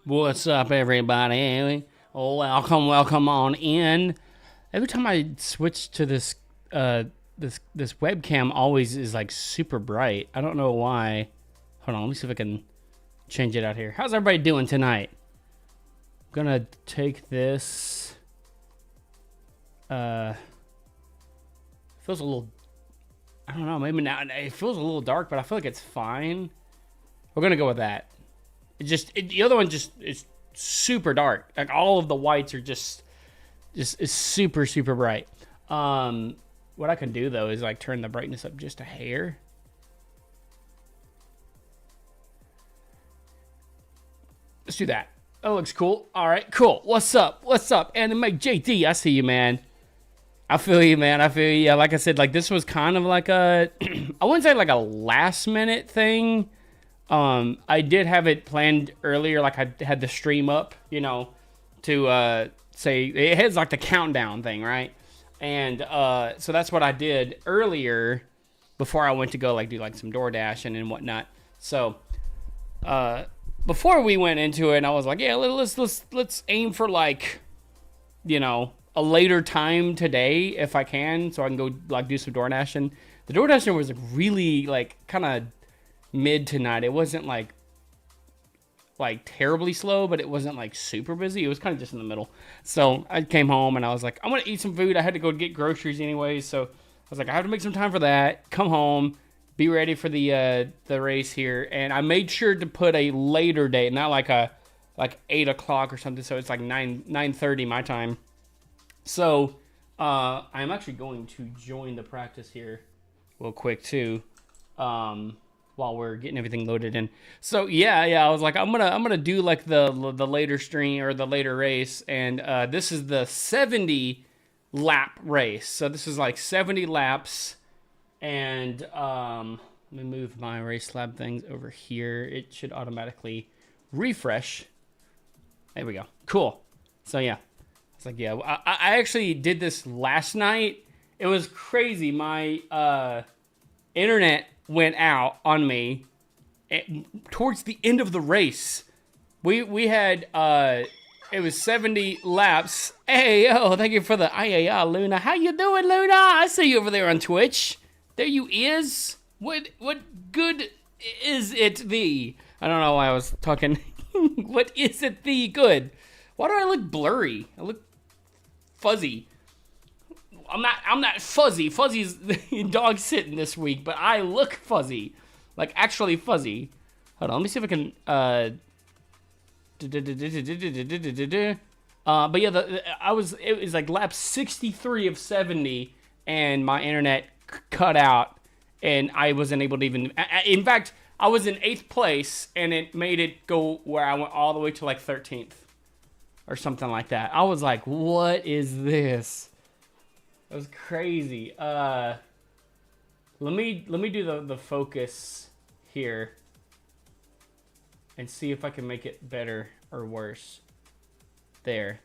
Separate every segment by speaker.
Speaker 1: What's up, everybody? Oh, welcome on in. Every time I switch to this this webcam, always is like super bright. I don't know why. Hold on, let me see if I can change it out here. How's everybody doing tonight? I'm gonna take this. Feels a little. I don't know. Maybe now it feels a little dark, but I feel like it's fine. We're gonna go with that. The other one just is super dark. Like all of the whites are just is super bright. What I can do though is like turn the brightness up just a hair. Let's do that. That looks cool. All right, cool. What's up? What's up? Anime JD, I see you, man. I feel you, man. I feel you. Yeah, like I said, like this was kind of like a, I wouldn't say like a last minute thing. I did have it planned earlier, like I had the stream up, you know, to say it has like the countdown thing, right? And so that's what I did earlier before I went to go like do like some door dashing and whatnot. So before we went into it, I was like, yeah, let's aim for like, you know, a later time today if I can, so I can go like do some door dashing. The door dashing was really like kind of mid to night. It wasn't like terribly slow, but it wasn't like super busy. It was kind of just in the middle. So I came home and I was like, I'm gonna eat some food. I had to go get groceries anyways, so I was like, I have to make some time for that. Come home, be ready for the race here, and I made sure to put a later date, not like 8 o'clock or something. So it's like 9:30 my time. So I'm actually going to join the practice here real quick too. While we're getting everything loaded in. So yeah, I was like, I'm gonna do like the later stream or the later race, and this is the 70 lap race. So this is like 70 laps, and let me move my race lab things over here. It should automatically refresh. There we go. Cool. So yeah, it's like yeah, I actually did this last night. It was crazy. My internet went out on me towards the end of the race. We had it was 70 laps. Hey yo, thank you for the Luna. How you doing, Luna? I see you over there on Twitch. There you is. What good is it thee? I don't know why I was talking. What is it thee good? Why do I look blurry? I look fuzzy. I'm not fuzzy. Fuzzy's dog sitting this week, but I look fuzzy. Like actually fuzzy. Hold on, let me see if I can but yeah, it was like lap 63 of 70 and my internet cut out and I wasn't able to even in fact, I was in 8th place and it made it go where I went all the way to like 13th or something like that. I was like, what is this? That was crazy. Let me do the focus here and see if I can make it better or worse. There.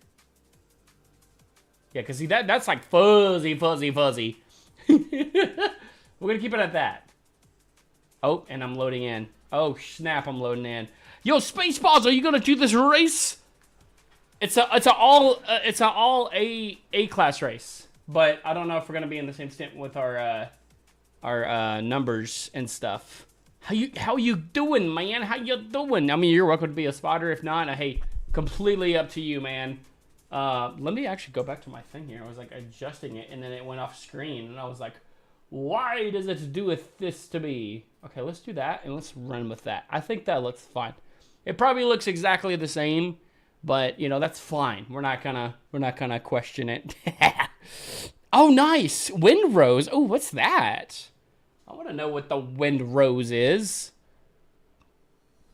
Speaker 1: Yeah, cause see that's like fuzzy. We're gonna keep it at that. Oh, and I'm loading in. Oh snap, I'm loading in. Yo, Spaceballs, are you gonna do this race? It's a all A class race. But I don't know if we're gonna be in the same stint with our numbers and stuff. How you doing, man? How you doing? I mean, you're welcome to be a spotter. If not, hey, completely up to you, man. Let me actually go back to my thing here. I was like adjusting it, and then it went off screen, and I was like, why does it do with this to me? Okay, let's do that, and let's run with that. I think that looks fine. It probably looks exactly the same, but you know that's fine. We're not gonna question it. Oh, nice. Wind Rose. Oh, what's that? I want to know what the Wind Rose is.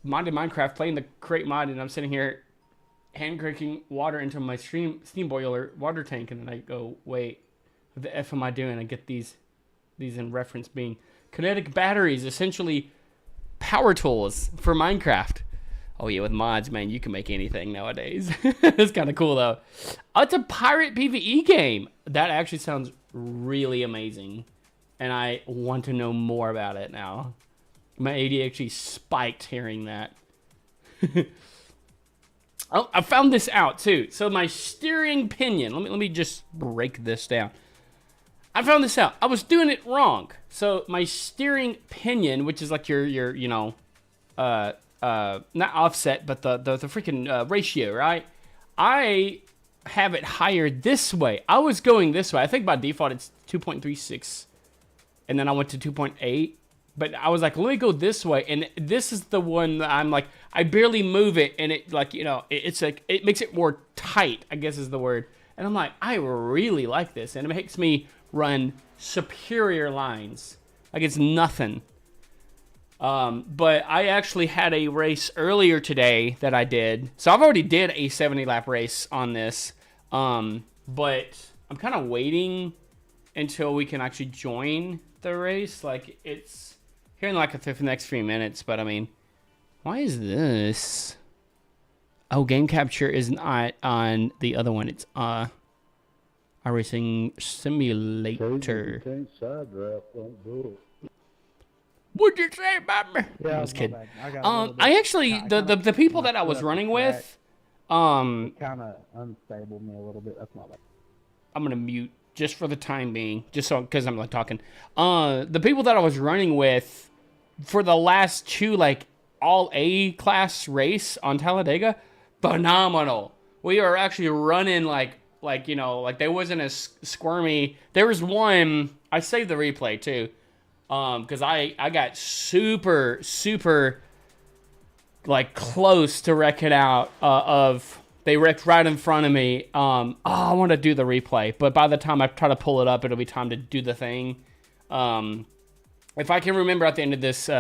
Speaker 1: Modded Minecraft, playing the crate mod, and I'm sitting here hand cranking water into my steam boiler water tank, and then I go, wait, what the F am I doing? I get these in reference being kinetic batteries, essentially power tools for Minecraft. Oh yeah, with mods, man, you can make anything nowadays. It's kind of cool though. Oh, it's a pirate PvE game. That actually sounds really amazing, and I want to know more about it now. My ADHD spiked hearing that. I found this out too. So my steering pinion. Let me just break this down. I found this out. I was doing it wrong. So my steering pinion, which is like your you know, not offset, but the freaking ratio, right? I have it higher this way. I was going this way. I think by default it's 2.36, and then I went to 2.8. But I was like, let me go this way, and this is the one that I'm like, I barely move it, and it like, you know, it's like, it makes it more tight, I guess is the word. And I'm like, I really like this, and it makes me run superior lines. Like it's nothing. But I actually had a race earlier today that I did. So I've already did a 70 lap race on this. But I'm kind of waiting until we can actually join the race. Like it's here in like the next 3 minutes. But I mean, why is this? Oh, game capture is not on the other one. It's iRacing Simulator. What'd you say about me? Yeah, I was kidding. I actually the people that I was running with,
Speaker 2: kind of unstable me a little bit. That's not bad.
Speaker 1: I'm gonna mute just for the time being, just so because I'm like talking. The people that I was running with for the last two like all A class race on Talladega, phenomenal. We are actually running like you know, like they wasn't as squirmy. There was one, I saved the replay too. Because I got super like close to wrecking out they wrecked right in front of me. I want to do the replay, but by the time I try to pull it up, it'll be time to do the thing. If I can remember at the end of this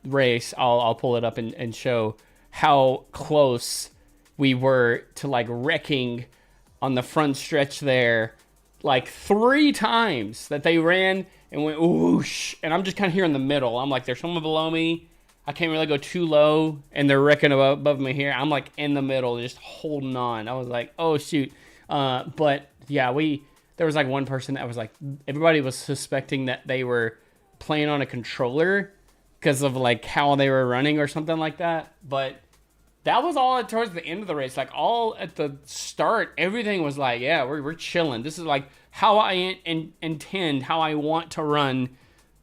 Speaker 1: race, I'll pull it up and show how close we were to like wrecking on the front stretch there, like 3 times that they ran and went whoosh, and I'm just kind of here in the middle. I'm like, there's someone below me. I can't really go too low, and they're wrecking above me here. I'm like in the middle, just holding on. I was like, oh shoot. But yeah, there was like one person that was like, everybody was suspecting that they were playing on a controller because of like how they were running or something like that. But that was all towards the end of the race. Like all at the start, everything was like, yeah, we're chilling. This is like how I intend, how I want to run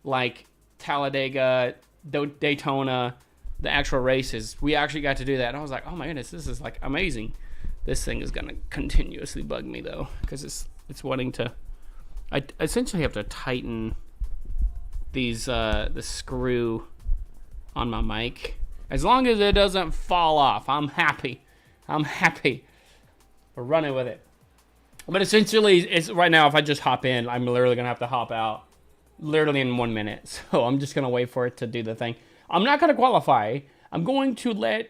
Speaker 1: like Talladega, Daytona, the actual races. We actually got to do that. And I was like, oh my goodness, this is like amazing. This thing is going to continuously bug me though, because it's wanting to, I essentially have to tighten these, the screw on my mic. As long as it doesn't fall off, I'm happy. We're running with it. But essentially, it's right now, if I just hop in, I'm literally going to have to hop out literally in 1 minute. So I'm just going to wait for it to do the thing. I'm not going to qualify. I'm going to let,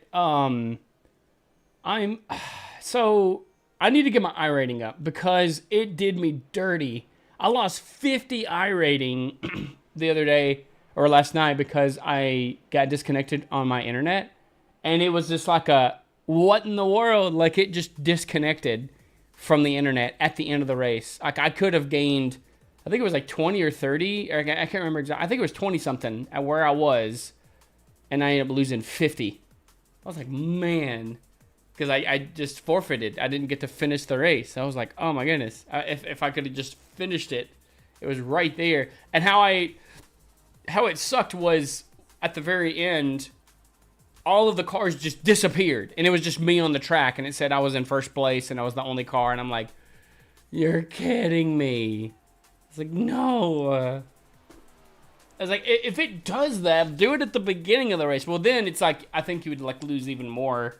Speaker 1: so I need to get my iRating up because it did me dirty. I lost 50 iRating the other day or last night because I got disconnected on my internet. And it was just like a, what in the world? Like it just disconnected from the internet at the end of the race. Like I could have gained, I think it was like 20 or 30, or I can't remember exactly. I think it was 20 something at where I was, and I ended up losing 50. I was like, man, because I just forfeited. I didn't get to finish the race. I was like, oh my goodness. If I could have just finished it, it was right there. And how it sucked was at the very end, all of the cars just disappeared, and it was just me on the track, and it said I was in first place and I was the only car, and I'm like, you're kidding me. It's like, no. I was like, if it does that, do it at the beginning of the race. Well, then it's like, I think you would like lose even more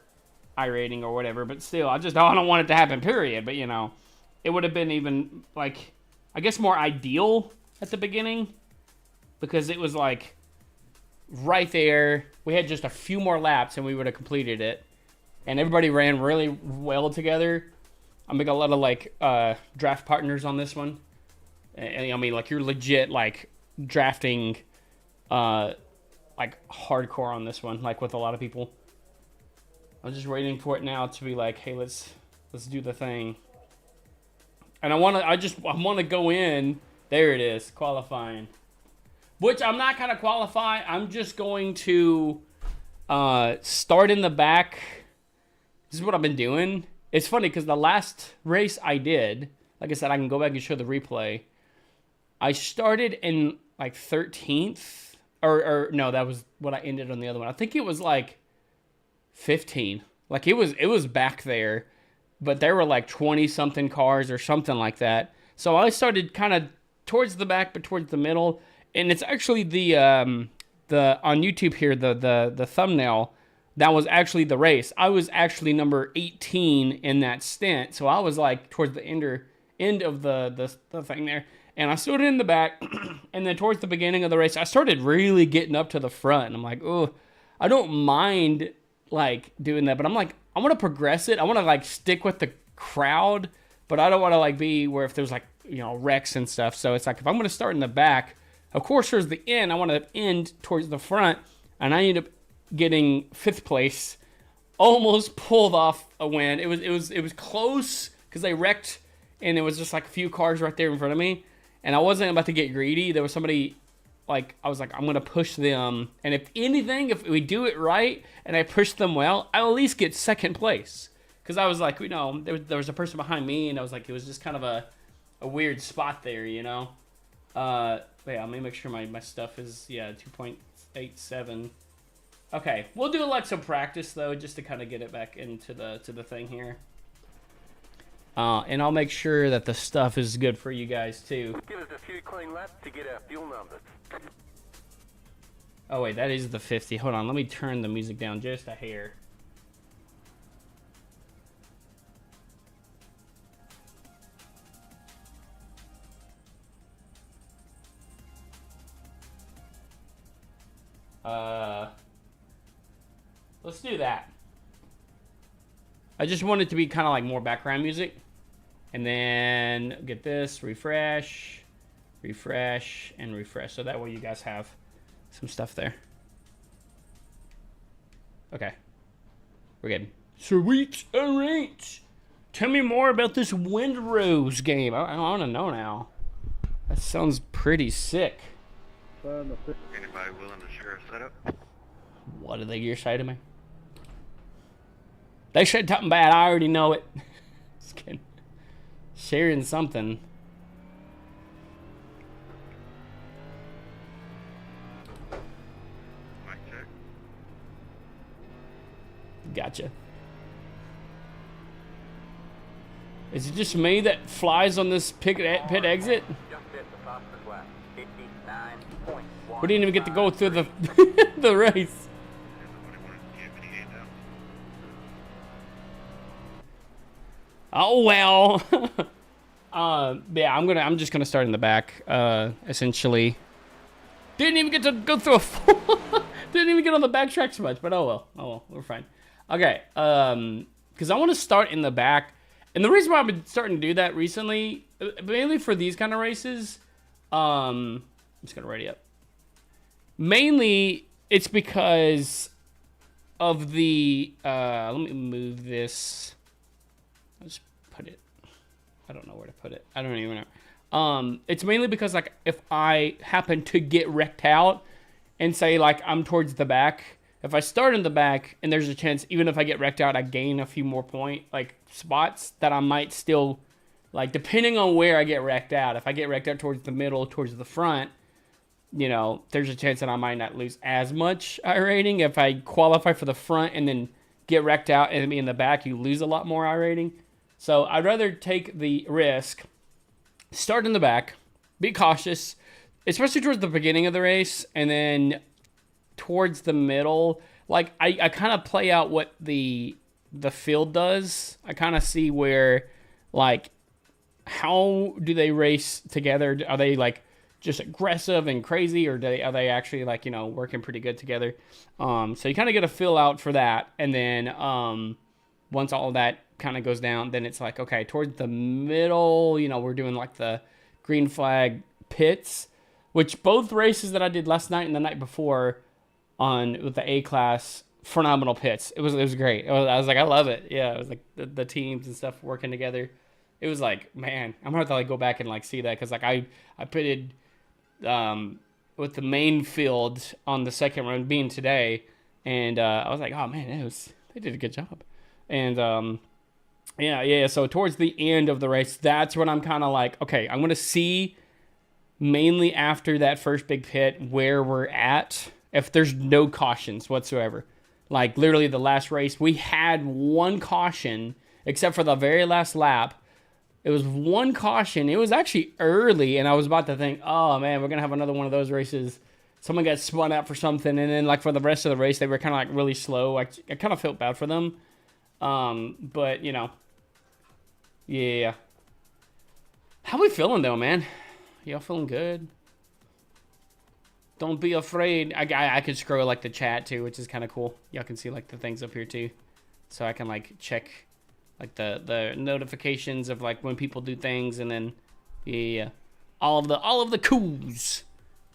Speaker 1: iRating or whatever, but still, I don't want it to happen, period. But you know, it would have been even like, I guess more ideal at the beginning, because it was like right there. We had just a few more laps and we would have completed it, and everybody ran really well together. I'm making a lot of like draft partners on this one, and I mean like you're legit like drafting like hardcore on this one, like with a lot of people. I'm just waiting for it now to be like, hey, let's do the thing. And I want to go in. There it is, qualifying. Which I'm not going to qualify. I'm just going to start in the back this is what I've been doing. It's funny because the last race I did, like I said, I can go back and show the replay. I started in like 13th, or no, that was what I ended on the other one. I think it was like 15. Like it was back there, but there were like 20 something cars or something like that. So I started kind of towards the back, but towards the middle. And it's actually the on YouTube here, the thumbnail, that was actually the race. I was actually number 18 in that stint. So I was like towards the end of the thing there. And I stood in the back, and then towards the beginning of the race, I started really getting up to the front. And I'm like, oh, I don't mind like doing that, but I'm like, I want to progress it. I want to like stick with the crowd, but I don't want to like be where if there's like, you know, wrecks and stuff. So it's like, if I'm going to start in the back, of course, there's the end. I want to end towards the front, and I ended up getting 5th place, almost pulled off a win. It was close because they wrecked, and it was just like a few cars right there in front of me. And I wasn't about to get greedy. There was somebody, like, I was like, I'm going to push them. And if anything, if we do it right and I push them well, I'll at least get 2nd place. Because I was like, you know, there was a person behind me, and I was like, it was just kind of a weird spot there, you know. Yeah, let me make sure my stuff is, 2.87. Okay, we'll do like some practice, though, just to kind of get it back into the thing here. And I'll make sure that the stuff is good for you guys, too.
Speaker 3: Give us a few clean laps to get our fuel numbers.
Speaker 1: Oh, wait, that is the 50. Hold on, let me turn the music down just a hair. Let's do that. I just want it to be kind of like more background music. And then get this, refresh, and refresh. So that way you guys have some stuff there. Okay. We're good. Sweet. All right. Tell me more about this Windrose game. I want to know now. That sounds pretty sick.
Speaker 3: Anybody willing to share a setup?
Speaker 1: What did they say to me? They said something bad. I already know it. Just kidding. Sharing something.
Speaker 3: Mic check.
Speaker 1: Gotcha. Is it just me that flies on this pit exit? We didn't even get to go through the the race. Oh well. Yeah, I'm just gonna start in the back. Essentially, didn't even get to go through a full. Didn't even get on the backtrack so much, but oh well, we're fine. Okay, because I want to start in the back, and the reason why I've been starting to do that recently, mainly for these kind of races, I'm just gonna ready up. Mainly, it's because of the. Let me move this. I'll just put it. I don't know where to put it. I don't even know. It's mainly because like if I happen to get wrecked out and say like I'm towards the back, if I start in the back and there's a chance even if I get wrecked out, I gain a few more spots that I might still like depending on where I get wrecked out. If I get wrecked out towards the middle, towards the front, you know, there's a chance that I might not lose as much iRating. If I qualify for the front and then get wrecked out and be in the back, you lose a lot more iRating. So I'd rather take the risk, start in the back, be cautious, especially towards the beginning of the race, and then towards the middle. Like I kind of play out what the field does. I kind of see where, like, how do they race together? Are they like just aggressive and crazy, or are they actually like, you know, working pretty good together? So you kind of get a feel out for that, and then once all of that kind of goes down, then it's like, okay, towards the middle, you know, we're doing like the green flag pits, which both races that I did last night and the night before on with the A class, phenomenal pits. It was great. I was like, I love it. Yeah, it was like the teams and stuff working together. It was like, man, I'm gonna have to like go back and like see that, because like I pitted with the main field on the second run being today, and I was like, oh man, they did a good job. And yeah. So towards the end of the race, that's when I'm kind of like, okay, I'm gonna see mainly after that first big pit where we're at. If there's no cautions whatsoever, like literally the last race, we had one caution except for the very last lap. It was one caution. It was actually early, and I was about to think, oh man, we're gonna have another one of those races. Someone got spun out for something, and then like for the rest of the race, they were kind of like really slow. I kind of felt bad for them, but you know, yeah. How we feeling though, man? Y'all feeling good? Don't be afraid. I could scroll like the chat too, which is kind of cool. Y'all can see like the things up here too, so I can like check like the notifications of like when people do things, and then yeah, all of the coos,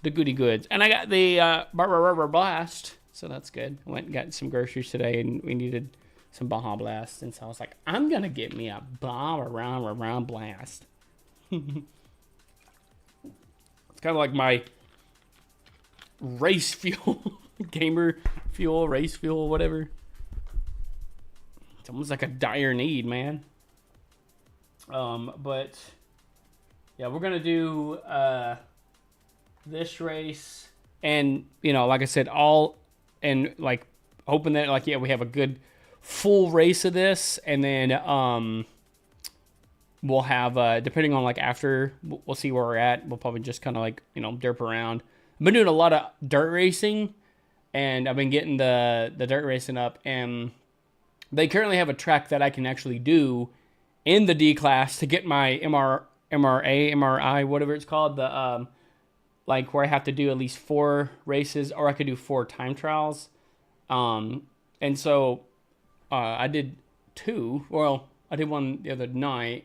Speaker 1: the goody goods. And I got the blast, so that's good. I went and got some groceries today, and we needed some Baja Blast, and so I was like, I'm gonna get me a Baja Blast. It's kind of like my race fuel, gamer fuel, race fuel, whatever. It's almost like a dire need, man. But yeah, we're gonna do this race, and you know, like I said, and like hoping that like, yeah, we have a good full race of this, and then we'll have depending on like after, we'll see where we're at. We'll probably just kind of like, you know, derp around. I've been doing a lot of dirt racing, and I've been getting the dirt racing up, and they currently have a track that I can actually do in the D class to get my MRI, whatever it's called, the like where I have to do at least 4 races, or I could do 4 time trials. And so I did 2. Well, I did one the other night,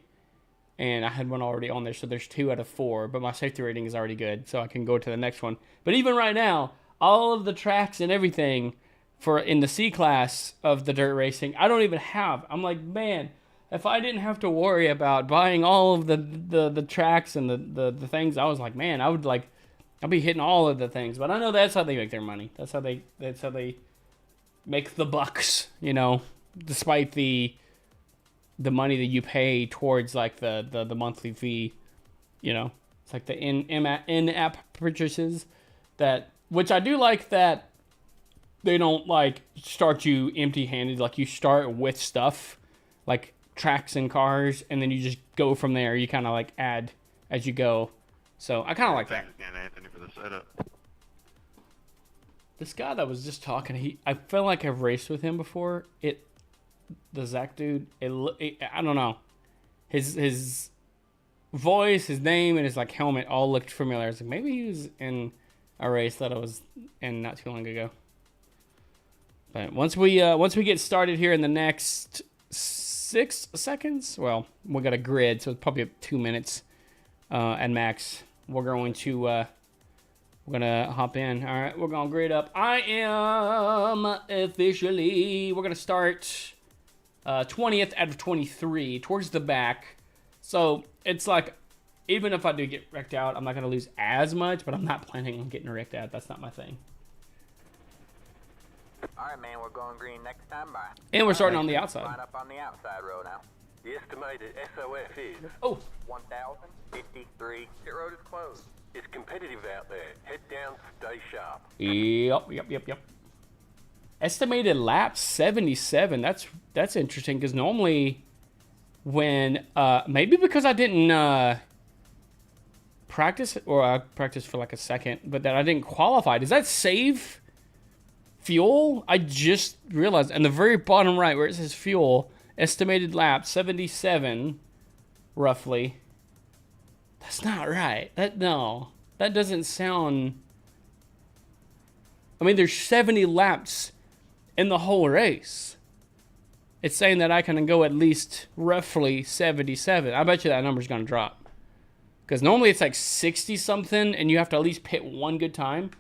Speaker 1: and I had one already on there, so there's 2 out of 4. But my safety rating is already good, so I can go to the next one. But even right now, all of the tracks and everything for in the C class of the dirt racing, I don't even have. I'm like, man, if I didn't have to worry about buying all of the tracks and the things, I was like, man, I'd be hitting all of the things. But I know that's how they make their money. That's how they make the bucks, you know, despite the money that you pay towards like the monthly fee, you know. It's like the in-app purchases, that, which I do like, that they don't like start you empty-handed. Like you start with stuff like tracks and cars, and then you just go from there. You kind of like add as you go. So I kind of like that.
Speaker 3: Thanks again, Anthony, for the setup.
Speaker 1: This guy that was just talking, I feel like I've raced with him before. The Zach dude, I don't know. His voice, his name, and his like helmet all looked familiar. I was like, maybe he was in a race that I was in not too long ago. But once we get started here in the next 6 seconds, well, we got a grid, so it's probably 2 minutes at max. We're going to hop in. All right, we're gonna grade up. I am officially. We're gonna start 20th out of 23 towards the back. So it's like, even if I do get wrecked out, I'm not gonna lose as much. But I'm not planning on getting wrecked out. That's not my thing.
Speaker 4: All right, man, we're going green next time. Bye.
Speaker 1: And we're starting on the outside.
Speaker 4: Line up on the outside row now.
Speaker 5: The estimated SOF is
Speaker 4: 1,053. Pit road is closed.
Speaker 5: it's competitive out there. Head down, stay sharp.
Speaker 1: Yep. Estimated laps 77. That's interesting, because normally when maybe because I didn't practice, or I practiced for like a second, but that I didn't qualify. Does that save fuel? I just realized, and the very bottom right where it says fuel, estimated lap 77 roughly. That's not right. That doesn't sound. I mean, there's 70 laps in the whole race. It's saying that I can go at least roughly 77. I bet you that number's going to drop. Because normally it's like 60 something, and you have to at least pit one good time.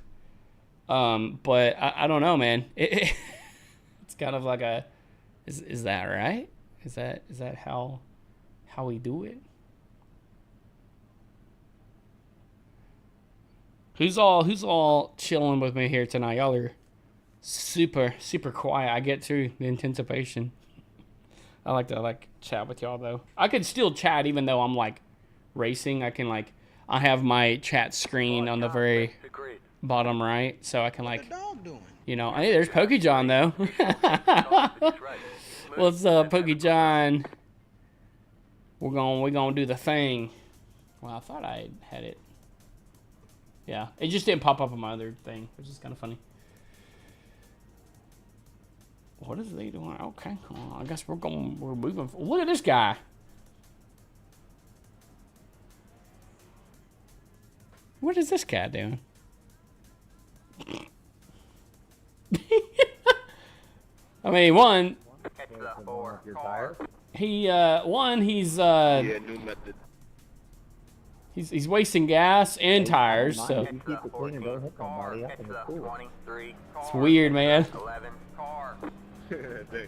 Speaker 1: But I don't know, man. It's kind of like a. Is that right? Is that how we do it? Who's all chilling with me here tonight? Y'all are super quiet. I get through the anticipation. I like to chat with y'all though. I could still chat even though I'm like racing. I can like I have my chat screen on the very
Speaker 5: Agreed.
Speaker 1: bottom right, so I can
Speaker 6: What
Speaker 1: like
Speaker 6: the dog doing?
Speaker 1: you know. Hey, there's Pokey John though. What's up, Pokey John? We're gonna do the thing. Well, I thought I had it. Yeah, it just didn't pop up on my other thing, which is kind of funny. What is they doing? Okay, well, I guess we're moving. Look at this guy. What is this guy doing? I mean, one,
Speaker 4: Catch the 4
Speaker 2: Your
Speaker 4: car.
Speaker 2: tire?
Speaker 1: he's
Speaker 3: Yeah, new method.
Speaker 1: he's wasting gas and tires, so
Speaker 2: You keep it clean and don't hit
Speaker 4: Car.
Speaker 2: somebody. I
Speaker 4: Catch
Speaker 2: think
Speaker 4: the
Speaker 2: it's cool.
Speaker 4: 23 car.
Speaker 1: it's weird, man.
Speaker 4: 11 car.
Speaker 3: Dang.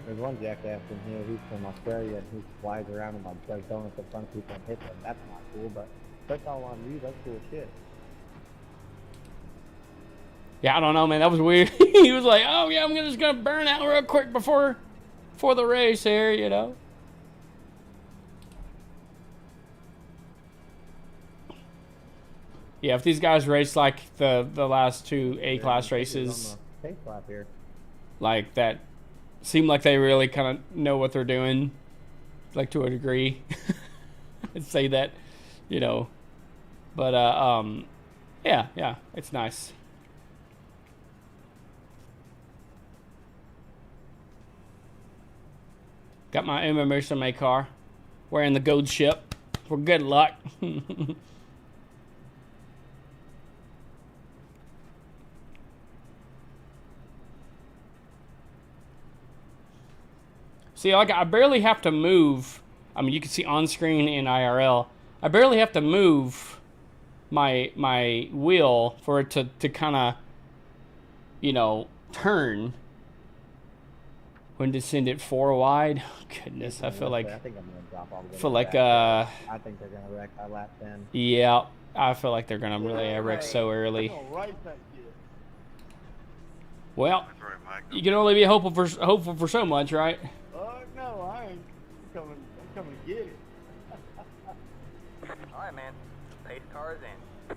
Speaker 2: There's one jackass in here. He's from Australia and he flies around and like does donuts in front of people and hits them. That's not cool, but that's all on you. That's cool shit.
Speaker 1: Yeah, I don't know, man. That was weird. He was like, "Oh yeah, I'm just gonna burn out real quick before the race here," you know. Yeah, if these guys race like the last two A-class races,
Speaker 2: On the pace lap here.
Speaker 1: like that, seem like they really kind of know what they're doing, like to a degree. I'd say that, you know, but yeah, it's nice. Got my MMA car, wearing the gold ship for good luck. See, like I barely have to move. I mean, you can see on screen in IRL. I barely have to move my wheel for it to kind of, you know, turn. When to send it 4 wide. Goodness, I feel like
Speaker 2: I think I'm gonna drop all the way
Speaker 1: feel
Speaker 2: to
Speaker 1: like
Speaker 2: that. I think they're gonna wreck by lap 10.
Speaker 1: yeah, I feel like they're gonna really wreck so early.
Speaker 6: Right back here.
Speaker 1: Well,
Speaker 3: That's right, Mike.
Speaker 1: you can only be hopeful for so much, right?
Speaker 6: No, I ain't coming. I'm coming to get it.
Speaker 4: All right, man. Pace car is in.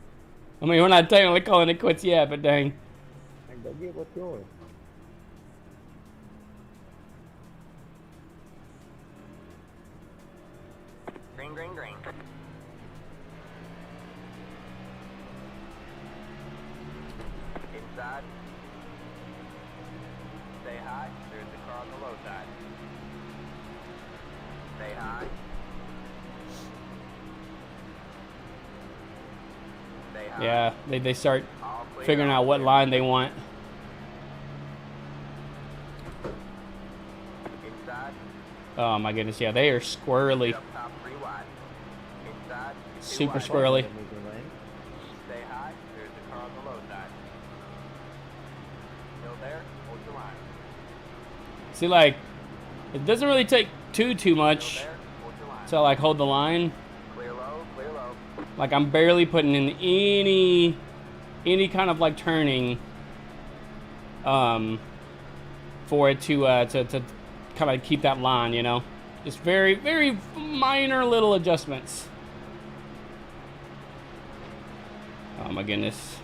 Speaker 1: I mean, we're not technically calling it quits yet, but dang.
Speaker 2: And go get what's yours.
Speaker 4: Green, green, green. Inside. Stay high. There's the car on the low side. Stay high. Stay high.
Speaker 1: Yeah, they start
Speaker 4: All clear,
Speaker 1: figuring
Speaker 4: all
Speaker 1: out what
Speaker 4: clear.
Speaker 1: line they want.
Speaker 4: Inside.
Speaker 1: Oh my goodness, yeah, they are squirrely,
Speaker 4: Up top 3 wide. Inside. 2
Speaker 1: super
Speaker 4: wide.
Speaker 1: squirrely.
Speaker 4: Stay high. There's the car on the low side. Still there. Hold your line.
Speaker 1: See, like, it doesn't really take too
Speaker 4: Still
Speaker 1: much
Speaker 4: there. Hold your line.
Speaker 1: to like hold the line.
Speaker 4: Clear low. Clear low.
Speaker 1: Like I'm barely putting in any kind of like turning for it to kind of keep that line, you know. Just very, very minor little adjustments. Oh my goodness.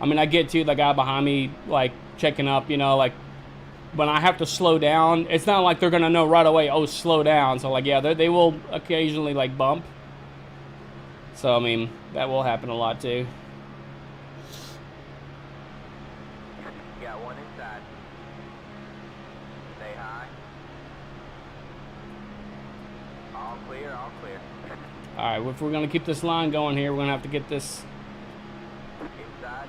Speaker 1: I mean, I get to the guy behind me like checking up, you know, like when I have to slow down, it's not like they're gonna know right away, oh, slow down. So like, yeah, they will occasionally like bump. So I mean, that will happen a lot too.
Speaker 4: Got one inside. Stay high. All clear, all clear.
Speaker 1: All right, if we're gonna keep this line going here, we're gonna have to get this.
Speaker 4: Inside.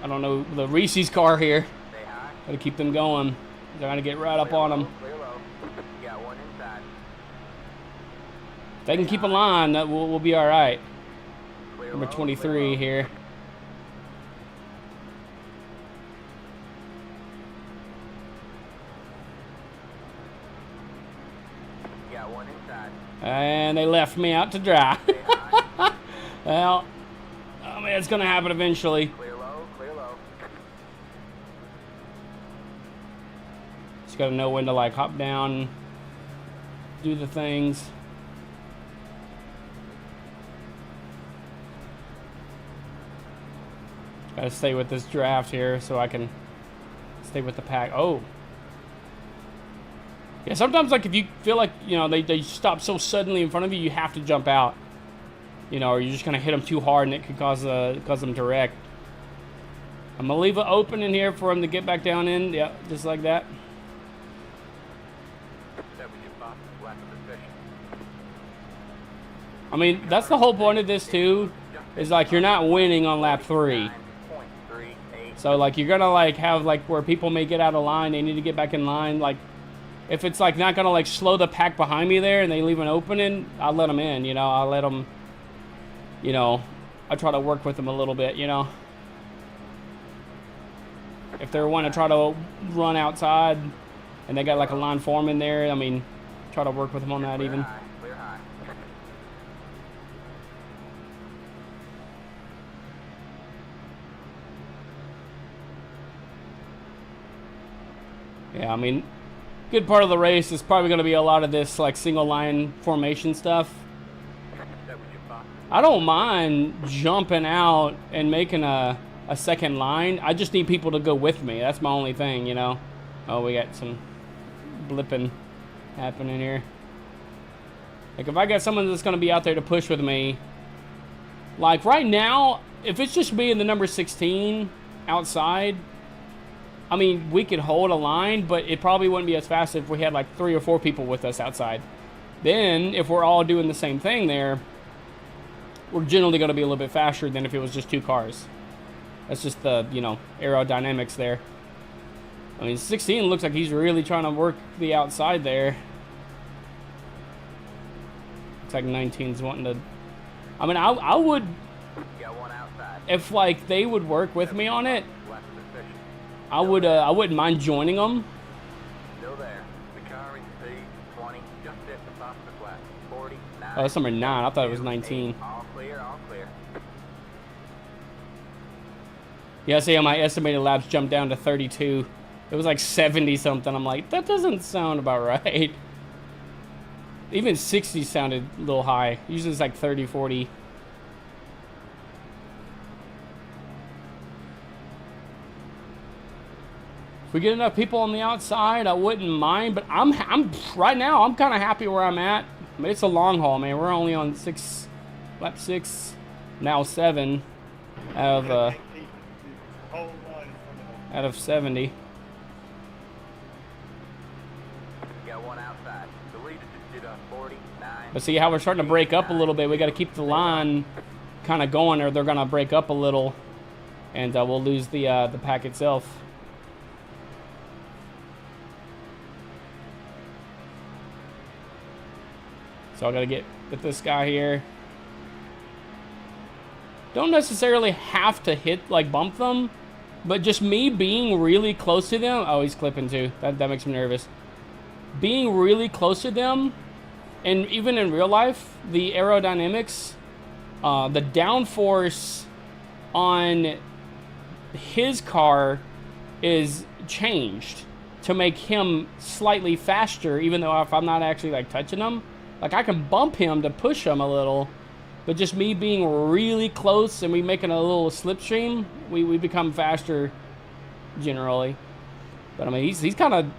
Speaker 1: I don't know, the Reese's car here.
Speaker 4: Stay high.
Speaker 1: Gotta keep them going. They're gonna get right up
Speaker 4: Clear
Speaker 1: on
Speaker 4: low,
Speaker 1: them.
Speaker 4: Clear low. Got one inside.
Speaker 1: If they can keep a line, that we'll be all right.
Speaker 4: Clear
Speaker 1: Number
Speaker 4: low,
Speaker 1: 23
Speaker 4: clear low.
Speaker 1: here.
Speaker 4: Got one inside.
Speaker 1: And they left me out to dry.
Speaker 4: Stay high.
Speaker 1: Well, I mean, it's gonna happen eventually.
Speaker 4: Clear low, clear low.
Speaker 1: Just gotta know when to like hop down, do the things. Gotta stay with this draft here so I can stay with the pack. Oh. Yeah, sometimes like if you feel like, you know, they stop so suddenly in front of you, you have to jump out. You know, or you're just gonna hit them too hard and it could cause them to wreck. I'm gonna leave it open in here for him to get back down in. Yeah, just like that. I mean, that's the whole point of this too, is like you're not winning on lap 3. So like you're gonna like have like where people may get out of line, they need to get back in line. Like if it's like not gonna like slow the pack behind me there and they leave an opening, I'll let them in, you know, I'll let them, you know, I try to work with them a little bit, you know. If they want to try to run outside and they got like a line form in there, I mean, try to work with them on that even. Yeah, I mean, good part of the race is probably going to be a lot of this like single line formation stuff. I don't mind jumping out and making a second line. I just need people to go with me. That's my only thing, you know. Oh, we got some blipping happening here. Like if I got someone that's going to be out there to push with me, like right now, if it's just me and the number 16 outside, I mean, we could hold a line, but it probably wouldn't be as fast if we had like 3 or 4 people with us outside. Then, if we're all doing the same thing there, we're generally going to be a little bit faster than if it was just 2 cars. That's just the, you know, aerodynamics there. I mean, 16 looks like he's really trying to work the outside there. Looks like 19's wanting to... I mean, I would... If, like, they would work with me on it, I wouldn't mind joining them.
Speaker 4: Still there. The car in speed, 20, just at the top of the flat. 49.
Speaker 1: Oh, that's number 9. I thought it was 19.
Speaker 4: All clear, all clear.
Speaker 1: Yeah, see how my estimated laps jumped down to 32. It was like 70 something. I'm like, that doesn't sound about right. Even 60 sounded a little high. Usually it's like 30, 40. If we get enough people on the outside, I wouldn't mind. But I'm right now, I'm kind of happy where I'm at. I mean, it's a long haul, man. We're only on lap 6, now 7 out of 70.
Speaker 4: Got one outside. The leader just did a 49.
Speaker 1: But see how we're starting to break up a little bit. We got to keep the line kind of going, or they're going to break up a little, and we'll lose the pack itself. So I got to get with this guy here. Don't necessarily have to hit, like, bump them, but just me being really close to them. Oh, he's clipping too. That makes me nervous. Being really close to them, and even in real life, the aerodynamics, the downforce on his car is changed to make him slightly faster, even though if I'm not actually, like, touching him. Like, I can bump him to push him a little, but just me being really close and we making a little slipstream, we become faster generally. But I mean, he's kind of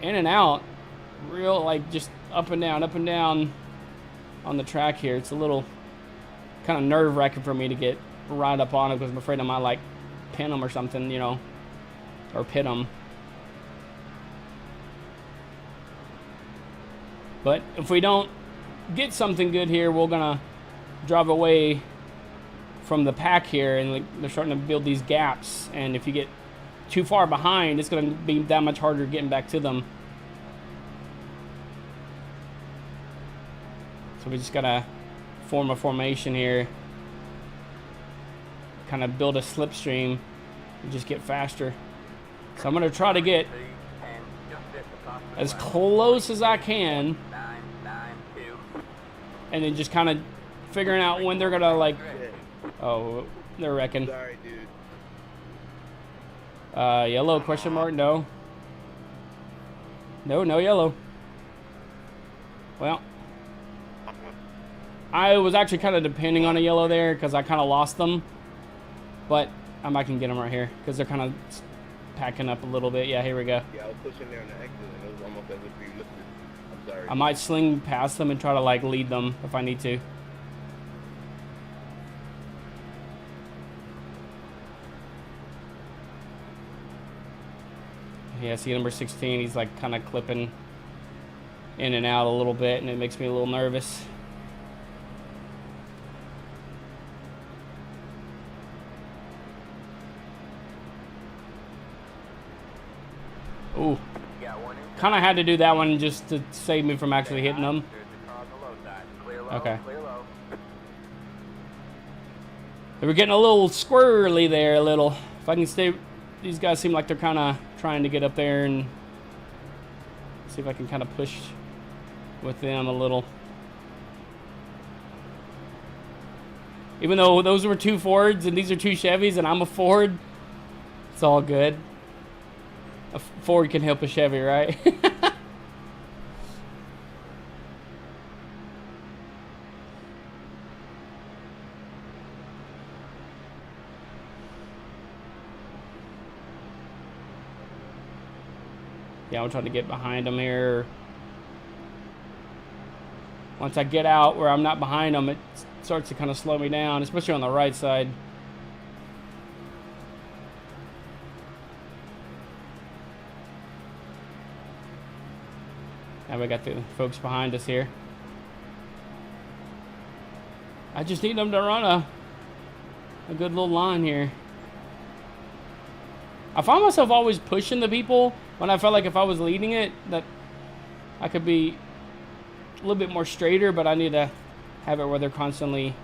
Speaker 1: in and out, real, like, just up and down on the track here. It's a little kind of nerve-wracking for me to get right up on him because I'm afraid I might, like, pin him or something, you know, or pit him. But if we don't get something good here, we're gonna drive away from the pack here, and like, they're starting to build these gaps. And if you get too far behind, it's gonna be that much harder getting back to them. So we just gotta form a formation here, kind of build a slipstream, and just get faster. So I'm gonna try to get as close as I can, and then just kind of figuring out when they're gonna, like, oh, they're wrecking.
Speaker 6: Sorry, dude.
Speaker 1: Yellow question mark, no. No, no yellow. Well, I was actually kind of depending on a yellow there because I kind of lost them. But I can get them right here because they're kind of packing up a little bit. Yeah, here we go.
Speaker 3: Yeah, I was pushing there on the exit and it was almost as if you lifted. I'm sorry.
Speaker 1: I might sling past them and try to like lead them if I need to. Yeah, see number 16, he's like kind of clipping in and out a little bit, and it makes me a little nervous. Ooh. Kind of had to do that one just to save me from actually hitting them. Okay. They were getting a little squirrely there, a little. If I can stay, these guys seem like they're kind of trying to get up there and see if I can kind of push with them a little. Even though those were two Fords and these are two Chevys and I'm a Ford, it's all good. A Ford can help a Chevy, right? Yeah, I'm trying to get behind them here. Once I get out where I'm not behind them, it starts to kind of slow me down, especially on the right side. Now we got the folks behind us here. I just need them to run a good little line here. I find myself always pushing the people when I felt like if I was leading it, that I could be a little bit more straighter, but I need to have it where they're constantly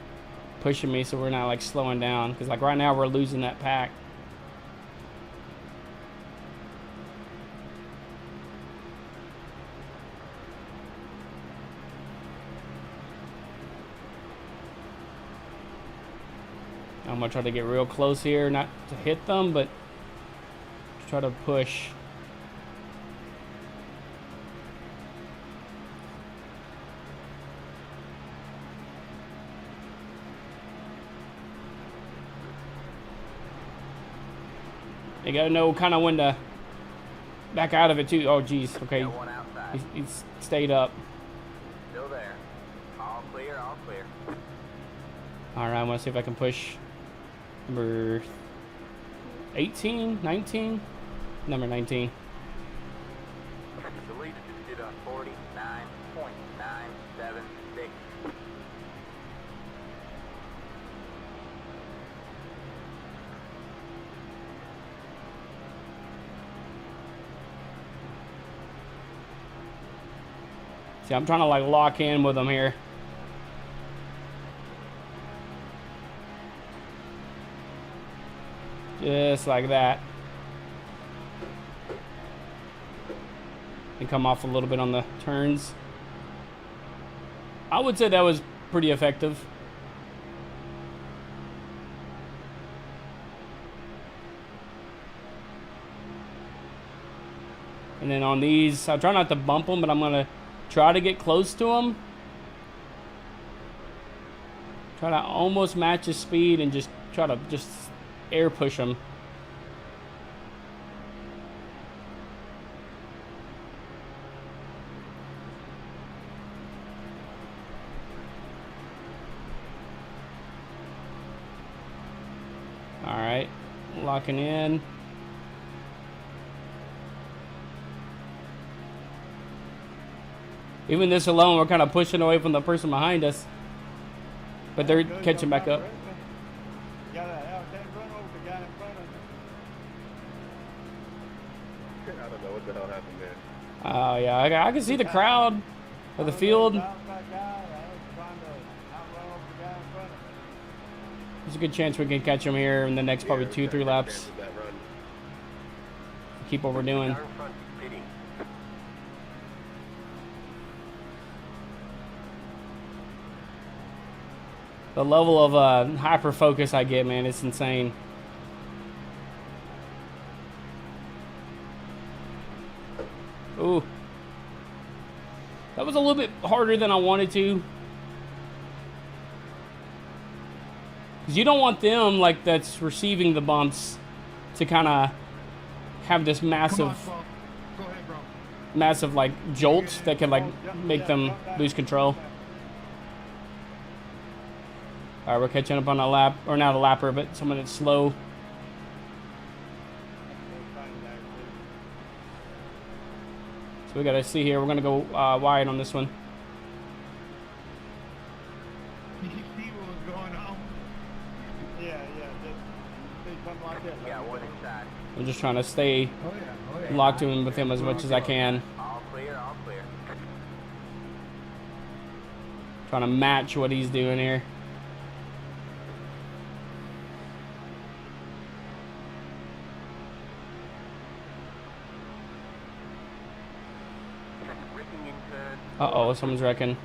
Speaker 1: pushing me so we're not like slowing down. Because like right now we're losing that pack. I'm going to try to get real close here, not to hit them, but to try to push. You got to know kind of when to back out of it, too. Oh, geez. Okay. He's stayed up.
Speaker 4: Still there. All clear, all clear.
Speaker 1: All right, I want to see if I can push number 18, 19, number 19.
Speaker 4: The lead is at 49.976.
Speaker 1: See, I'm trying to like lock in with them here. Just like that. And come off a little bit on the turns. I would say that was pretty effective. And then on these, I'll try not to bump them, but I'm going to try to get close to them. Try to almost match his speed and just try to just air push them. All right, locking in. Even this alone, we're kind of pushing away from the person behind us, but they're catching back up.
Speaker 3: I don't know what the hell happened there.
Speaker 1: Oh, yeah, I can see the crowd of the field. There's a good chance we can catch them here in the next probably 2-3 laps. Keep what we're doing. The level of hyper focus I get, man, it's insane. Ooh, That was a little bit harder than I wanted to. Because you don't want them, like, that's receiving the bumps to kind of have this massive, massive, like, jolt that could, like, make them lose control. All right, we're catching up on a lap, or not a lapper, but someone that's slow. So we gotta see here. We're gonna go wide on this one.
Speaker 6: You see what was going on? Yeah, just say something like that.
Speaker 4: Yeah, one inside.
Speaker 1: I'm just trying to stay locked in with him as much as I can.
Speaker 4: All clear, all clear.
Speaker 1: Trying to match what he's doing here.
Speaker 4: Ripping in turn.
Speaker 1: Uh-oh, someone's wrecking.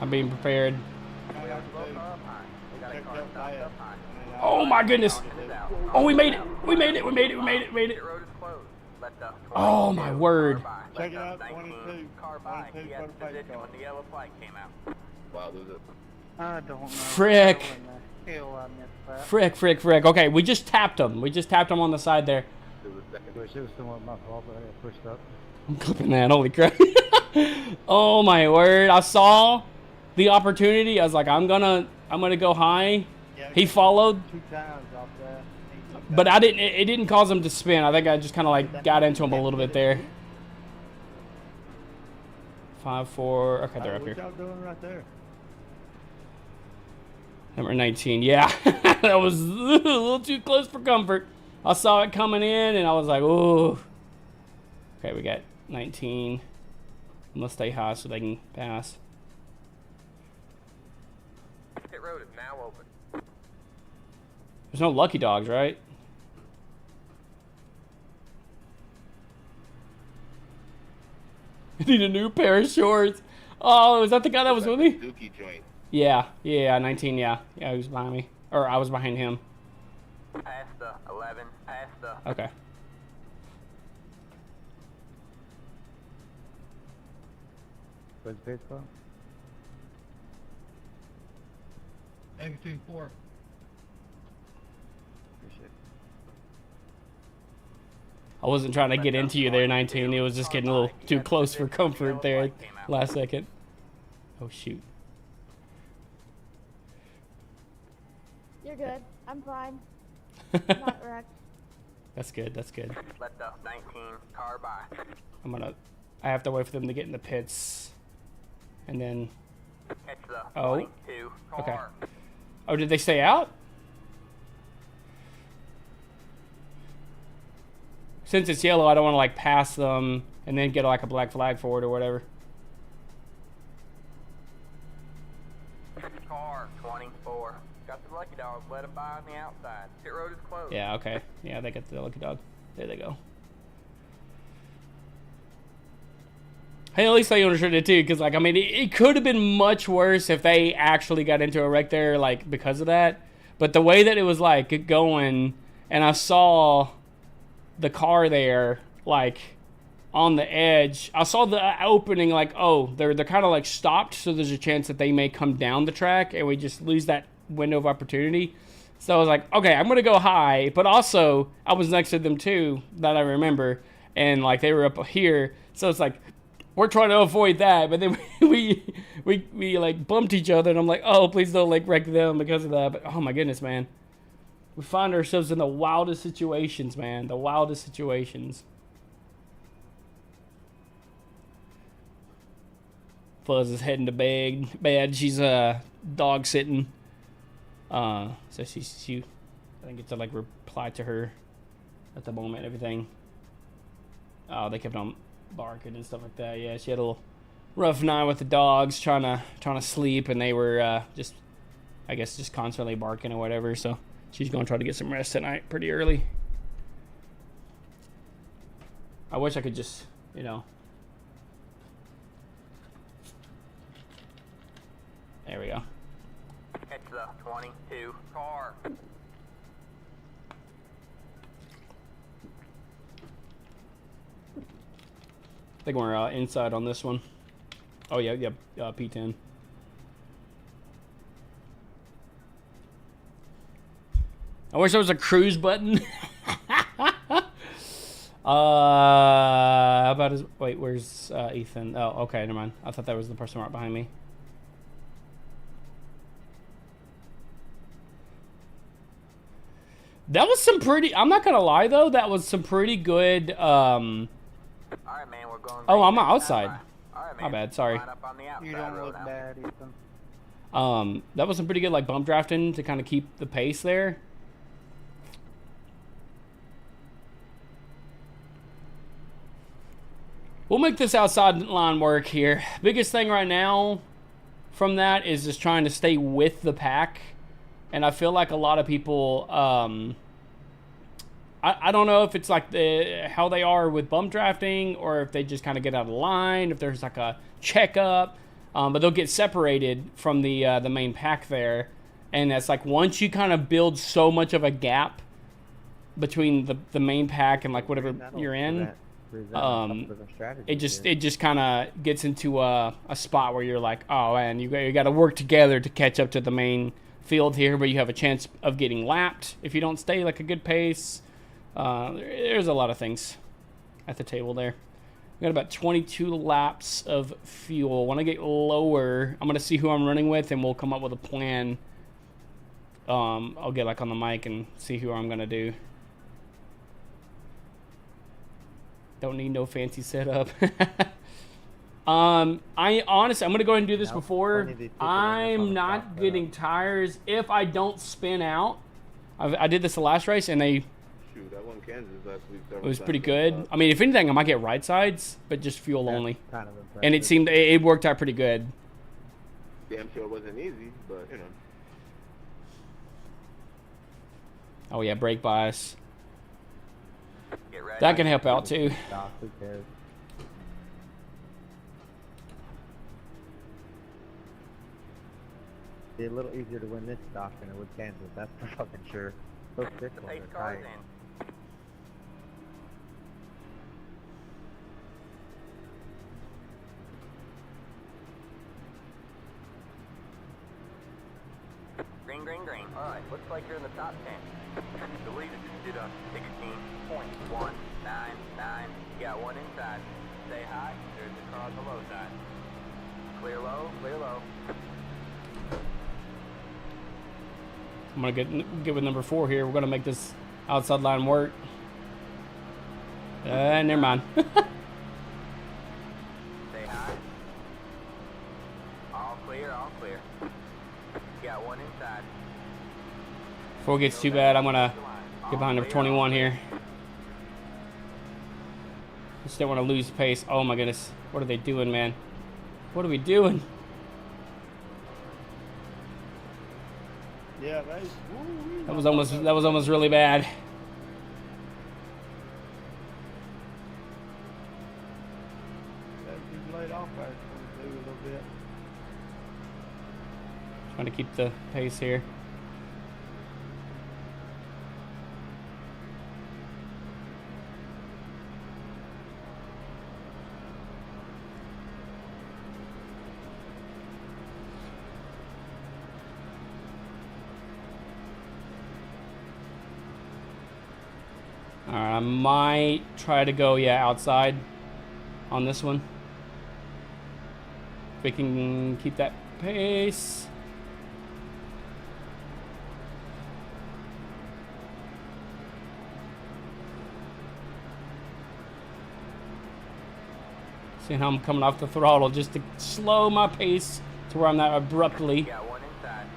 Speaker 1: I'm being prepared.
Speaker 4: We got a car up high. We got a car stopped up high.
Speaker 1: Oh my goodness! Oh, we made it! We made it! We made it! We made it! We made it!
Speaker 4: Pit road is closed. Let the
Speaker 1: Oh my word!
Speaker 6: Check it out, 22.
Speaker 4: Car by.
Speaker 6: 22
Speaker 4: He had
Speaker 6: for the face
Speaker 4: position
Speaker 6: car.
Speaker 4: when the yellow flag came out.
Speaker 3: Wow, there's a...
Speaker 6: I don't know.
Speaker 1: Frick.
Speaker 6: How in the hell I missed that?
Speaker 1: Frick, frick, frick. Okay, we just tapped him. We just tapped him on the side there.
Speaker 3: There was a second.
Speaker 2: Wish it was somewhat my fault, but I got pushed up.
Speaker 1: I'm clipping that. Holy crap. Oh my word. I saw the opportunity. I was like, I'm gonna go high.
Speaker 2: Yeah,
Speaker 1: He followed,
Speaker 2: 2 times off that.
Speaker 1: but I didn't. It didn't cause him to spin. I think I just kind of like got into him a little bit there. 5-4. Okay, they're up
Speaker 2: What
Speaker 1: here.
Speaker 2: y'all doing right there?
Speaker 1: Number 19. Yeah, that was a little too close for comfort. I saw it coming in, and I was like, "Oh." Okay, we got 19. I'm gonna stay high so they can pass.
Speaker 4: Pit road is now open.
Speaker 1: There's no lucky dogs, right? I need a new pair of shorts. Oh, is that the guy that was with me?
Speaker 3: Dookie joint.
Speaker 1: Yeah, 19, yeah. Yeah, he was behind me. Or I was behind him.
Speaker 4: Past the 11. Past the.
Speaker 1: Okay.
Speaker 2: Where's the pit from?
Speaker 6: Everything 4.
Speaker 2: Appreciate it.
Speaker 1: I wasn't trying to get into you there, 19. It was just getting a little too close for comfort there last second. Oh, shoot.
Speaker 7: You're good. I'm fine. I'm not wrecked.
Speaker 1: That's good, that's good.
Speaker 4: Let the 19 car by.
Speaker 1: I have to wait for them to get in the pits. And then,
Speaker 4: Catch the
Speaker 1: Oh.
Speaker 4: 22 car.
Speaker 1: okay. Oh, did they stay out? Since it's yellow, I don't want to like pass them and then get like a black flag for it or whatever.
Speaker 4: Car 24. Got the lucky dog. Let him by on the outside. Pit road is closed.
Speaker 1: Yeah, okay. Yeah, they got the lucky dog. There they go. Hey, at least they understood it too, because like I mean, it could have been much worse if they actually got into a wreck there, like because of that. But the way that it was like going, and I saw the car there, like on the edge. I saw the opening, like oh, they're kind of like stopped, so there's a chance that they may come down the track, and we just lose that window of opportunity. So I was like, okay, I'm gonna go high, but also I was next to them too, that I remember, and like they were up here, so it's like we're trying to avoid that, but then we like bumped each other, and I'm like, oh, please don't like wreck them because of that. But oh my goodness, man, we find ourselves in the wildest situations, man, the wildest situations. Fuzz is heading to bed. She's dog sitting. So she I didn't get to like reply to her at the moment and everything. Oh, they kept on barking and stuff like that. Yeah, she had a little rough night with the dogs trying to sleep, and they were just I guess just constantly barking or whatever. So she's gonna try to get some rest tonight pretty early. I wish I could just, you know. There we go.
Speaker 4: Catch the 22 car.
Speaker 1: think we're inside on this one. Oh, yeah, P10. I wish there was a cruise button. How about his... Wait, where's Ethan? Oh, okay, never mind. I thought that was the person right behind me. That was some pretty... I'm not gonna lie, though. That was some pretty good...
Speaker 4: All right, man, we're going
Speaker 1: Oh, I'm outside.
Speaker 4: All right, man.
Speaker 1: My bad, sorry.
Speaker 4: Line up on the outside
Speaker 2: You don't
Speaker 4: road
Speaker 2: look
Speaker 4: now.
Speaker 2: bad, Ethan.
Speaker 1: That was some pretty good, like, bump drafting to kind of keep the pace there. We'll make this outside line work here. Biggest thing right now from that is just trying to stay with the pack. And I feel like a lot of people, I don't know if it's like how they are with bump drafting or if they just kind of get out of line, if there's like a checkup. But they'll get separated from the main pack there. And that's like once you kind of build so much of a gap between the main pack and like whatever you're in, it just kind of gets into a spot where you're like, oh man, you got to work together to catch up to the main field here, but you have a chance of getting lapped if you don't stay like a good pace. There's a lot of things at the table there. We got about 22 laps of fuel. When I get lower, I'm gonna see who I'm running with, and we'll come up with a plan. I'll get like on the mic and see who I'm gonna do. Don't need no fancy setup. I honestly, I'm gonna go ahead and do this before. I'm not getting tires if I don't spin out. I did this the last race and they.
Speaker 3: Shoot, I won Kansas last week.
Speaker 1: It was pretty good. I mean, if anything, I might get right sides, but just fuel only.
Speaker 2: Kind of impressive.
Speaker 1: And it seemed it worked out pretty good.
Speaker 3: Damn sure it wasn't easy, but you know.
Speaker 1: Oh yeah, brake bias.
Speaker 4: Get ready.
Speaker 1: That can help out too.
Speaker 2: Stock, who cares? Be a little easier to win this stock than it would Kansas. That's for fucking sure. Those
Speaker 4: The
Speaker 2: vehicles
Speaker 4: pace
Speaker 2: are
Speaker 4: car's
Speaker 2: tight.
Speaker 4: in. Green, green, green. All right, looks like you're in the top 10. The leader just did a 16.199. You got one inside. Stay high. There's the car on the low side. Clear low, clear low.
Speaker 1: I'm gonna get with number 4 here. We're gonna make this outside line work. Never mind.
Speaker 4: Stay high. All clear, all clear. You got one inside.
Speaker 1: Before it gets too bad, I'm gonna get behind number 21 here. Just don't want to lose pace. Oh my goodness, what are they doing, man? What are we doing?
Speaker 6: Yeah,
Speaker 1: That was almost really bad.
Speaker 6: He's laid off actually a little bit.
Speaker 1: Trying to keep the pace here. Alright, I might try to go, outside on this one. If we can keep that pace. Seeing how I'm coming off the throttle just to slow my pace to where I'm not abruptly.
Speaker 4: You got one inside.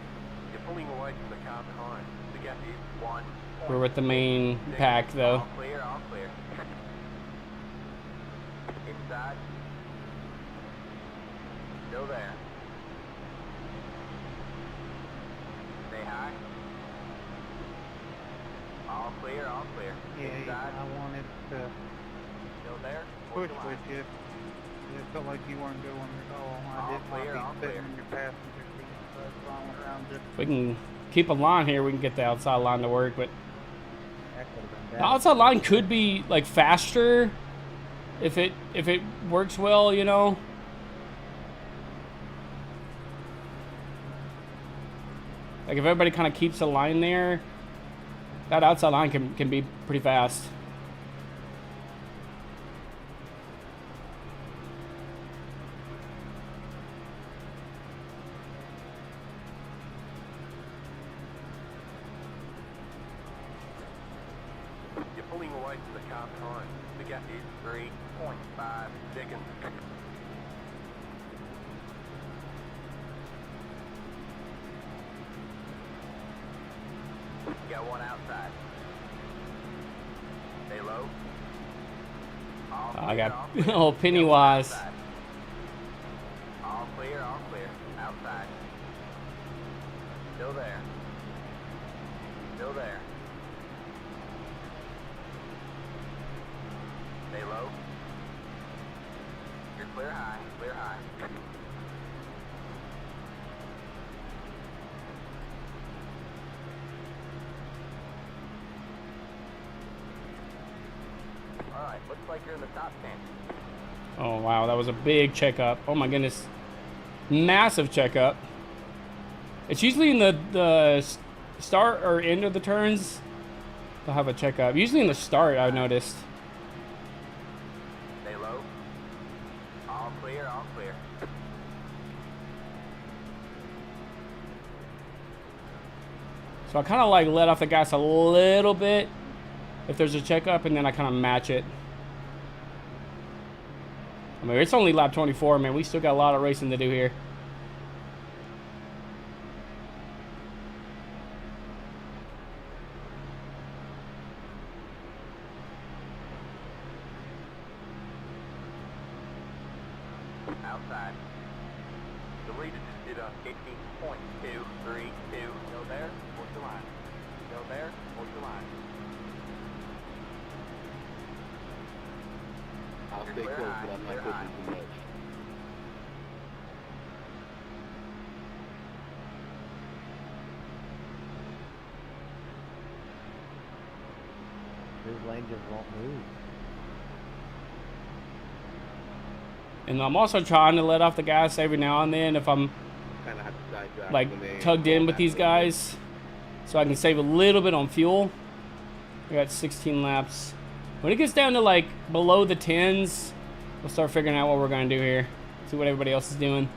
Speaker 4: You're pulling away from the car behind. We got you one.
Speaker 1: We're with the main pack though.
Speaker 4: All clear, all clear. Inside. Still there. Stay high. All clear, all clear.
Speaker 6: Yeah,
Speaker 4: Inside.
Speaker 6: I wanted to
Speaker 4: Still there.
Speaker 6: push
Speaker 4: Hold the line.
Speaker 6: with you. It felt like you weren't going at all.
Speaker 4: All
Speaker 6: I did
Speaker 4: clear, all
Speaker 6: not be
Speaker 4: clear.
Speaker 6: sitting in your passenger seat, so that's why I went around just
Speaker 1: If we can keep a line here, we can get the outside line to work, but
Speaker 2: That could have been
Speaker 1: the
Speaker 2: bad.
Speaker 1: outside line could be like faster if it works well, you know. Like if everybody kind of keeps a line there, that outside line can be pretty fast.
Speaker 5: You're pulling away from the car behind. The gap is 3.5 seconds.
Speaker 4: Got one outside. Stay low. All
Speaker 1: I
Speaker 4: clear,
Speaker 1: got
Speaker 4: all clear.
Speaker 1: oh Pennywise.
Speaker 4: Outside. All clear, all clear. Outside. Still there. Still there. Stay low. You're clear high, clear high. Alright, looks like you're in the top 10.
Speaker 1: Oh wow, that was a big checkup. Oh my goodness, massive checkup. It's usually in the start or end of the turns they'll have a checkup. Usually in the start, I've noticed.
Speaker 4: Stay low. All clear, all clear.
Speaker 1: So I kind of like let off the gas a little bit if there's a checkup, and then I kind of match it. I mean, it's only lap 24, man. We still got a lot of racing to do here.
Speaker 4: Outside. The leader just did a 50.232. Go there, hold your line. Go there, hold your line.
Speaker 8: I'll
Speaker 4: You're
Speaker 8: stay
Speaker 4: clear
Speaker 8: close,
Speaker 4: high,
Speaker 8: but I'm
Speaker 4: clear
Speaker 8: not
Speaker 4: high.
Speaker 8: pushing too much.
Speaker 2: His lane just won't move.
Speaker 1: And I'm also trying to let off the gas every now and then if I'm
Speaker 8: Kind of have to side drive
Speaker 1: like
Speaker 8: when they
Speaker 1: tugged
Speaker 8: go
Speaker 1: in with
Speaker 8: back
Speaker 1: these
Speaker 8: a little bit.
Speaker 1: guys, so I can save a little bit on fuel. We got 16 laps. When it gets down to like below the 10s, we'll start figuring out what we're gonna do here. See what everybody else is doing.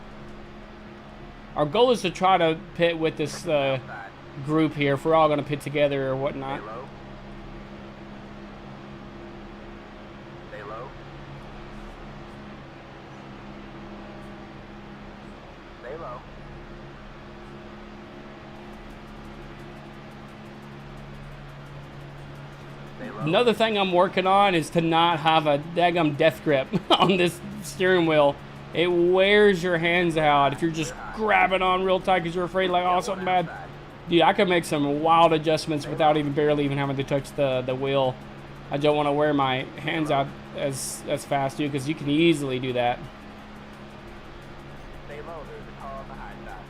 Speaker 1: Our goal is to try to pit with this group here if we're all gonna pit together or whatnot.
Speaker 4: Stay low. Stay low. Stay low. Stay low.
Speaker 1: Another thing I'm working on is to not have a daggum death grip on this steering wheel. It wears your hands out if you're just grabbing on real tight because you're afraid like, oh, something bad. Dude, I can make some wild adjustments without barely even having to touch the wheel. I don't want to wear my hands out as fast, dude, because you can easily do that.
Speaker 4: Stay low, there's a car on the high side.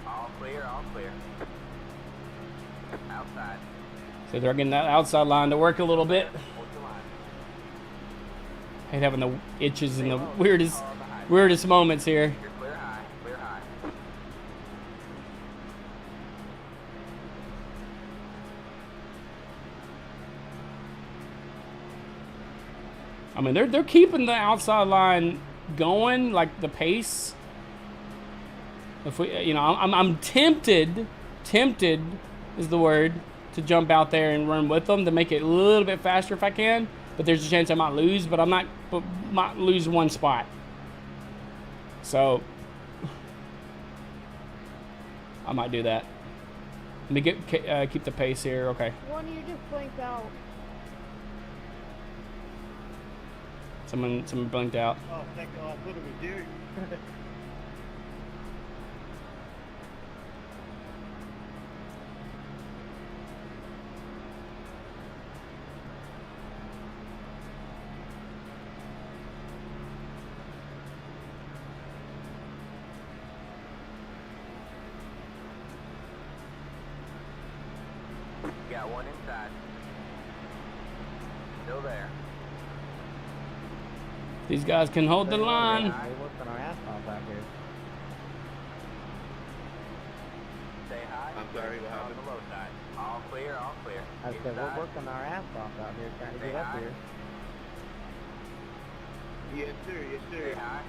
Speaker 4: All clear, all clear. Outside.
Speaker 1: So they're getting that outside line to work a little bit.
Speaker 4: Hold your line.
Speaker 1: I hate having the itches in the weirdest moments here.
Speaker 4: You're clear high, clear high.
Speaker 1: I mean, they're keeping the outside line going, like the pace. If we, you know, I'm tempted is the word, to jump out there and run with them to make it a little bit faster if I can. But there's a chance I might lose, but might lose one spot. So I might do that. Let me keep the pace here. Okay.
Speaker 7: One, you just blinked out.
Speaker 1: Someone blinked out.
Speaker 6: Oh, thank God, I thought it was you.
Speaker 4: Got one inside. Still there.
Speaker 1: These guys can hold the line.
Speaker 2: We're working our ass off out here.
Speaker 4: Stay high.
Speaker 8: I'm sorry, what
Speaker 4: On
Speaker 8: happened?
Speaker 4: the low side. All clear, all clear.
Speaker 2: I said, we're
Speaker 4: Inside.
Speaker 2: working our ass off out here trying to
Speaker 4: Stay
Speaker 2: get up
Speaker 4: high.
Speaker 2: here.
Speaker 8: Yes, sir. Yes,
Speaker 4: Stay
Speaker 8: sir.
Speaker 4: high.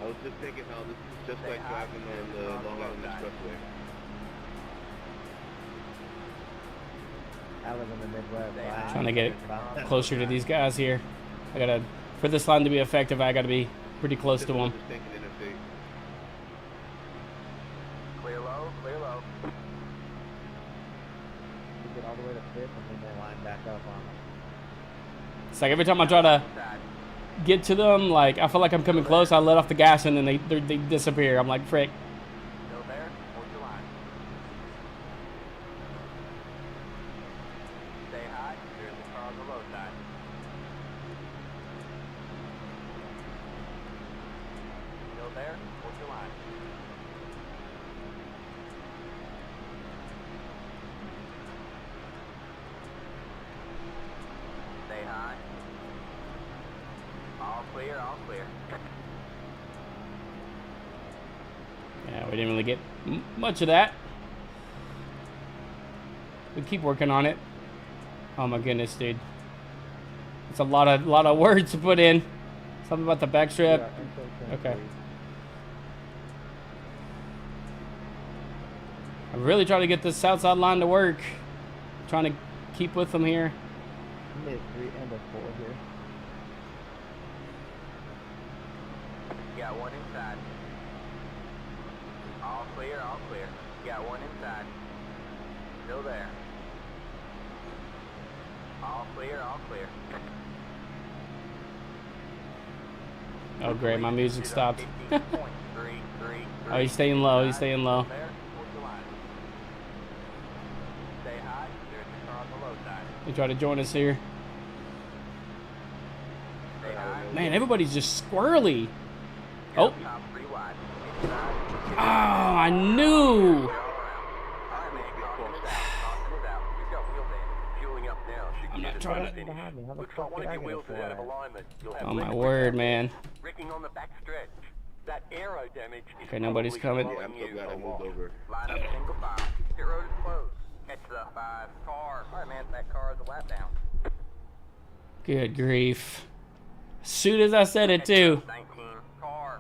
Speaker 8: I was just thinking how this is just
Speaker 4: Stay
Speaker 8: like
Speaker 4: high.
Speaker 8: driving on the
Speaker 4: On the
Speaker 8: Long
Speaker 4: low
Speaker 8: Island
Speaker 4: side.
Speaker 8: Expressway.
Speaker 2: I live in the Midwest. So I
Speaker 1: Trying to get
Speaker 2: about that.
Speaker 1: closer to these guys here. I gotta, for this line to be effective, I gotta be pretty close to them.
Speaker 8: Just thinking interstate.
Speaker 4: Clear low, clear low.
Speaker 2: We get all the way to fifth and then they line back up on us.
Speaker 1: It's like every time I try to
Speaker 4: Inside.
Speaker 1: get to them, like I feel like I'm coming close, I let off the gas and then they disappear. I'm like, frick.
Speaker 4: Still there? Hold your line. Stay high. There's the car on the low side. Still there? Hold your line. Stay high. All clear, all clear.
Speaker 1: Yeah, we didn't really get much of that. We keep working on it. Oh my goodness, dude. It's a lot of words to put in. Something about the backstrap. Okay. I'm really trying to get this south side line to work. Trying to keep with them here.
Speaker 2: Mid 3 and a 4 here.
Speaker 4: Got one inside. All clear, all clear. Got one inside. Still there. All clear, all clear.
Speaker 1: Oh great, my music stopped.
Speaker 4: 15.333.
Speaker 1: Oh, he's staying low, he's staying low.
Speaker 4: There, hold your line. Stay high. There's the car on the low side.
Speaker 1: They try to join us here.
Speaker 4: Stay high.
Speaker 1: Man, everybody's just squirrely. Oh.
Speaker 4: Top 3 wide. Inside.
Speaker 1: Oh, I knew.
Speaker 4: All right, man. Caution is out. You've got wheel damage. Fueling up now. Should
Speaker 1: I'm
Speaker 4: get
Speaker 1: not
Speaker 4: us
Speaker 1: trying
Speaker 4: to
Speaker 1: to-
Speaker 4: finish.
Speaker 2: Behind me. How the
Speaker 4: Looks like
Speaker 2: fuck
Speaker 4: one
Speaker 2: did
Speaker 4: of
Speaker 2: I
Speaker 4: your
Speaker 2: get a
Speaker 4: wheels is out of
Speaker 2: 4?
Speaker 4: alignment. You'll have
Speaker 1: Oh my
Speaker 4: lift
Speaker 1: word,
Speaker 4: wicks
Speaker 1: man.
Speaker 4: Ricking on the back stretch. That aero damage is
Speaker 1: Okay, nobody's
Speaker 4: probably
Speaker 1: coming.
Speaker 8: Yeah, I'm so
Speaker 4: slowing you
Speaker 8: glad I
Speaker 4: a
Speaker 8: moved
Speaker 4: lot.
Speaker 8: over.
Speaker 4: Line up single file. Pit road is closed. Catch the 5 car. All right, man. That car is a lap down.
Speaker 1: Good grief. As soon as I said it too.
Speaker 4: 19 car.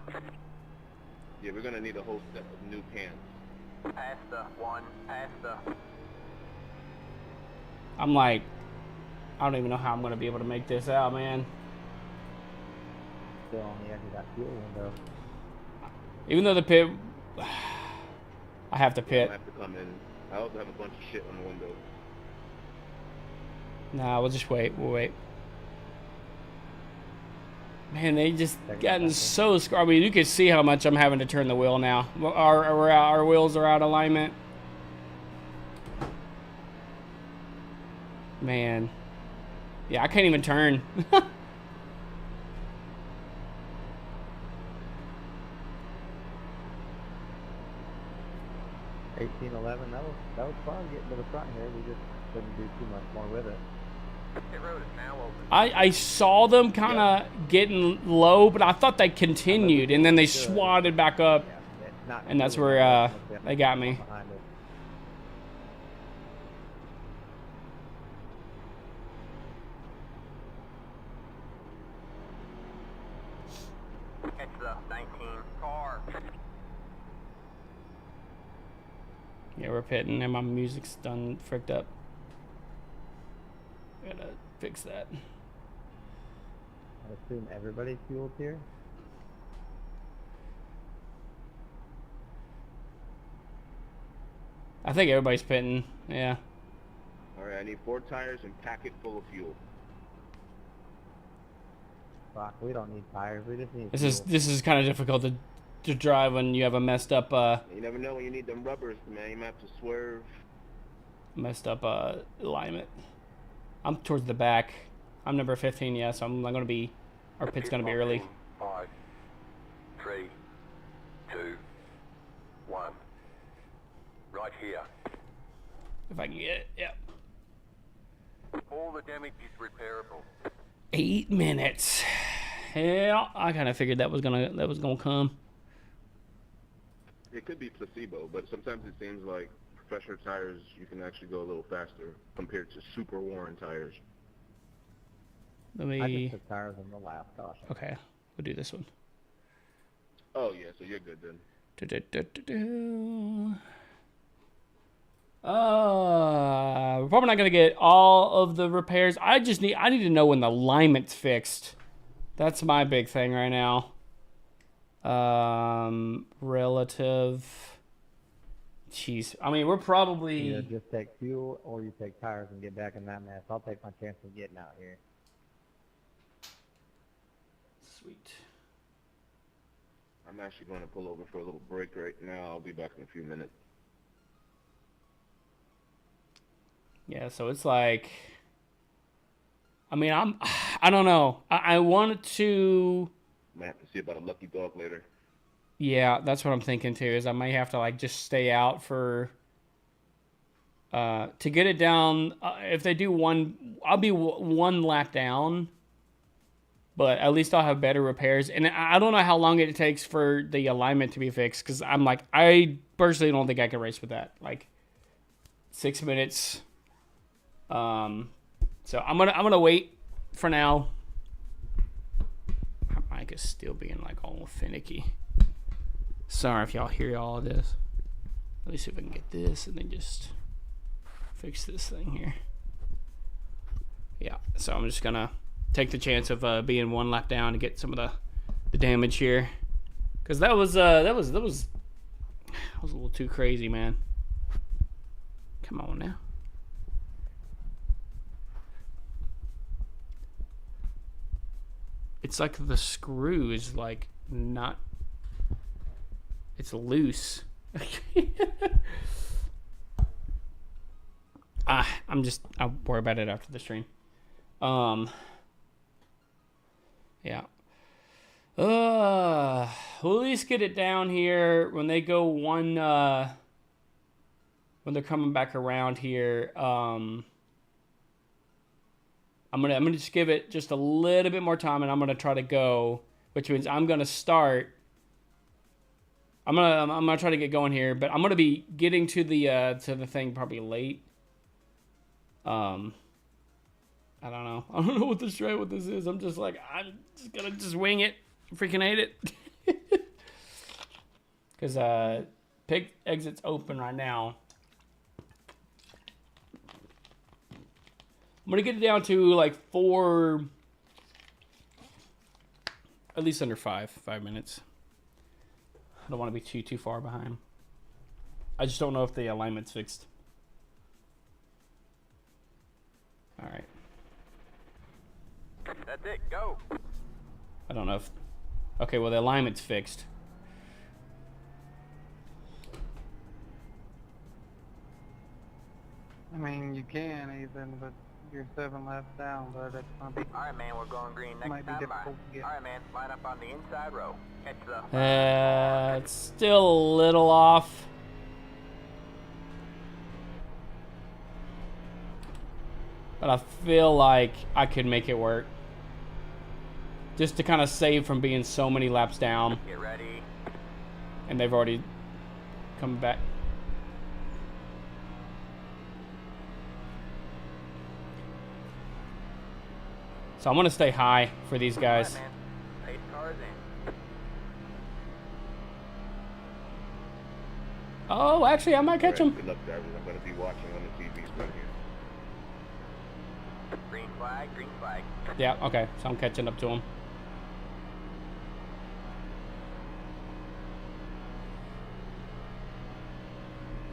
Speaker 8: Yeah, we're gonna need a whole set of new pants.
Speaker 4: Past the 1. Past the.
Speaker 1: I'm like, I don't even know how I'm gonna be able to make this out, man.
Speaker 2: Still on the edge of that fuel window.
Speaker 1: Even though the pit, I have to
Speaker 8: I
Speaker 1: pit.
Speaker 8: have to come in. I also have a bunch of shit on the window.
Speaker 1: Nah, we'll just wait. We'll wait. Man, they just gotten so I mean, you can see how much I'm having to turn the wheel now. Our wheels are out of alignment. Man. Yeah, I can't even turn.
Speaker 2: 1811. That was fun getting to the front here. We just couldn't do too much more with it.
Speaker 4: Pit road is now open.
Speaker 1: I saw them kind of getting low, but I thought they continued, and then they swatted back up,
Speaker 2: Yeah, it's not
Speaker 1: and that's
Speaker 2: fueling,
Speaker 1: where
Speaker 2: it's
Speaker 1: they got me.
Speaker 2: behind it.
Speaker 4: Catch the 19 car.
Speaker 1: Yeah, we're pitting, and my music's done fricked up. Gotta fix that.
Speaker 2: I assume everybody's fueled here.
Speaker 1: I think everybody's pitting. Yeah.
Speaker 8: Alright, I need 4 tires and pack it full of fuel.
Speaker 2: Fuck, we don't need tires. We just need
Speaker 1: This
Speaker 2: fuel.
Speaker 1: is kind of difficult to drive when you have a messed up
Speaker 8: You never know when you need them rubbers, man. You might have to swerve.
Speaker 1: alignment. I'm towards the back. I'm number 15, yeah, so I'm gonna be, our pit's gonna be early.
Speaker 5: 5, 3, 2, 1. Right here.
Speaker 1: If I can get it, yeah.
Speaker 5: All the damage is repairable.
Speaker 1: 8 minutes. Yeah, I kind of figured that was gonna come.
Speaker 8: It could be placebo, but sometimes it seems like fresher tires, you can actually go a little faster compared to super worn tires.
Speaker 1: Let
Speaker 2: I
Speaker 1: me.
Speaker 2: just took tires on the last caution.
Speaker 1: Okay, we'll do this one.
Speaker 8: Oh, yeah, so you're good then.
Speaker 1: We're probably not gonna get all of the repairs. I need to know when the alignment's fixed. That's my big thing right now. Relative. Jeez, I mean, we're probably.
Speaker 2: Either just take fuel or you take tires and get back in that mess. I'll take my chance of getting out here.
Speaker 1: Sweet.
Speaker 8: I'm actually going to pull over for a little break right now. I'll be back in a few minutes.
Speaker 1: Yeah, so it's like. I mean, I don't know. I want to.
Speaker 8: Might have to see about a lucky dog later.
Speaker 1: Yeah, that's what I'm thinking too. Is I may have to like just stay out for. To get it down, if they do one, I'll be one lap down. But at least I'll have better repairs, and I don't know how long it takes for the alignment to be fixed. Because I'm like, I personally don't think I can race with that. Like, 6 minutes. So I'm gonna wait for now. My mic is still being like all finicky. Sorry if y'all hear all of this. Let me see if I can get this and then just fix this thing here. Yeah, so I'm just gonna take the chance of being one lap down to get some of the damage here, because that was a little too crazy, man. Come on now. It's like the screw is like not. It's loose. I'll worry about it after the stream. Yeah. We'll at least get it down here when they go one. When they're coming back around here. I'm gonna just give it just a little bit more time, and I'm gonna try to go, which means I'm gonna start. I'm gonna try to get going here, but I'm gonna be getting to the thing probably late. I don't know. I don't know what this is. I'm just like, I'm just gonna wing it. I freaking hate it. Because pit exit's open right now. I'm gonna get it down to like 4, at least under 5 minutes. I don't want to be too far behind. I just don't know if the alignment's fixed. All right.
Speaker 4: That's it, go.
Speaker 1: I don't know if. Okay, well the alignment's fixed.
Speaker 6: I mean, you can even, but you're 7 laps down, but it's gonna be.
Speaker 4: All right, man, we're going green next
Speaker 6: Might be
Speaker 4: time by.
Speaker 6: difficult to get.
Speaker 4: All right, man, line up on the inside row. Catch the.
Speaker 1: It's still a little off. But I feel like I could make it work. Just to kind of save from being so many laps down.
Speaker 4: Get ready.
Speaker 1: And they've already come back. So I'm going to stay high for these guys.
Speaker 4: All right, man. Pace cars in.
Speaker 1: Oh, actually, I might catch them.
Speaker 8: Good luck, drivers. I'm going to be watching on the TV screen here.
Speaker 4: Green flag, green flag.
Speaker 1: Yeah, okay. So I'm catching up to them.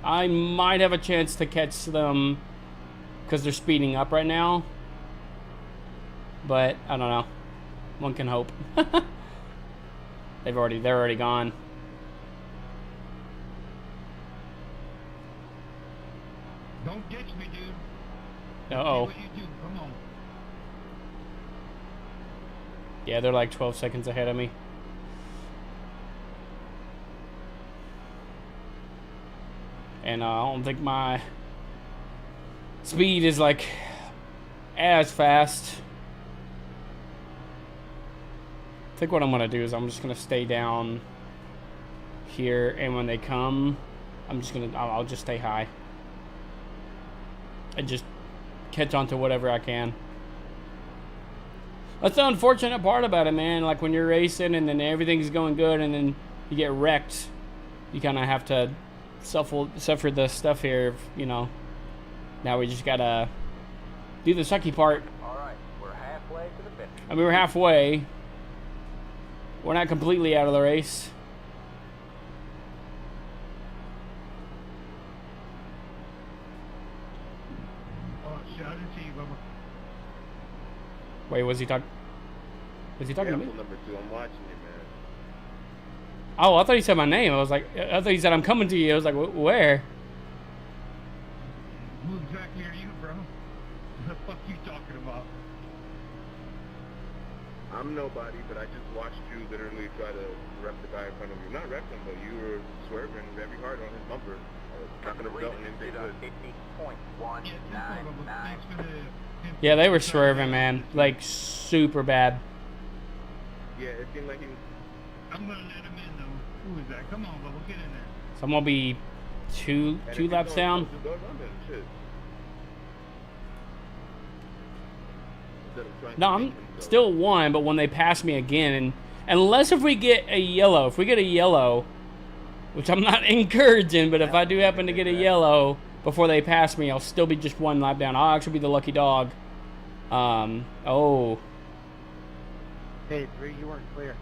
Speaker 1: I might have a chance to catch them because they're speeding up right now. But I don't know. One can hope. They're already gone.
Speaker 6: Don't ditch me, dude.
Speaker 1: Uh-oh.
Speaker 6: Do what you do. Come on.
Speaker 1: Yeah, they're like 12 seconds ahead of me. And I don't think my speed is like as fast. I think what I'm gonna do is I'm just gonna stay down here, and when they come, I'll just stay high and just catch on to whatever I can. That's the unfortunate part about it, man. Like when you're racing and then everything's going good and then you get wrecked, you kind of have to suffer the stuff here, you know. Now we just gotta do the sucky part.
Speaker 4: All right, we're halfway to the finish.
Speaker 1: I mean, we're halfway. We're not completely out of the race.
Speaker 6: Oh, shit, I didn't see you, Bubba.
Speaker 1: Wait, was he talking to me?
Speaker 8: Number 2, I'm watching you, man.
Speaker 1: Oh, I thought he said my name. I thought he said I'm coming to you. I was like, where?
Speaker 6: Who exactly are you, bro? What the fuck you talking about?
Speaker 8: I'm nobody, but I just watched you literally try to wreck the guy in front of you. Not wreck him, but you were swerving very hard on his bumper. Not gonna result in anything good.
Speaker 4: 50.199.
Speaker 1: Yeah, they were swerving, man. Like, super bad.
Speaker 8: Yeah, it seemed like he was...
Speaker 6: I'm gonna let him in, though. Who is that? Come on, Bubba, get in there.
Speaker 1: So I'm gonna be two laps down.
Speaker 8: Just go run then, shit. Instead of trying
Speaker 1: No,
Speaker 8: to
Speaker 1: I'm
Speaker 8: make him go.
Speaker 1: still one, but when they pass me again, and unless if we get a yellow, which I'm not encouraging, but if I do happen to get a yellow before they pass me, I'll still be just one lap down. I'll actually be the lucky dog. Oh.
Speaker 2: Hey, 3, you weren't clear.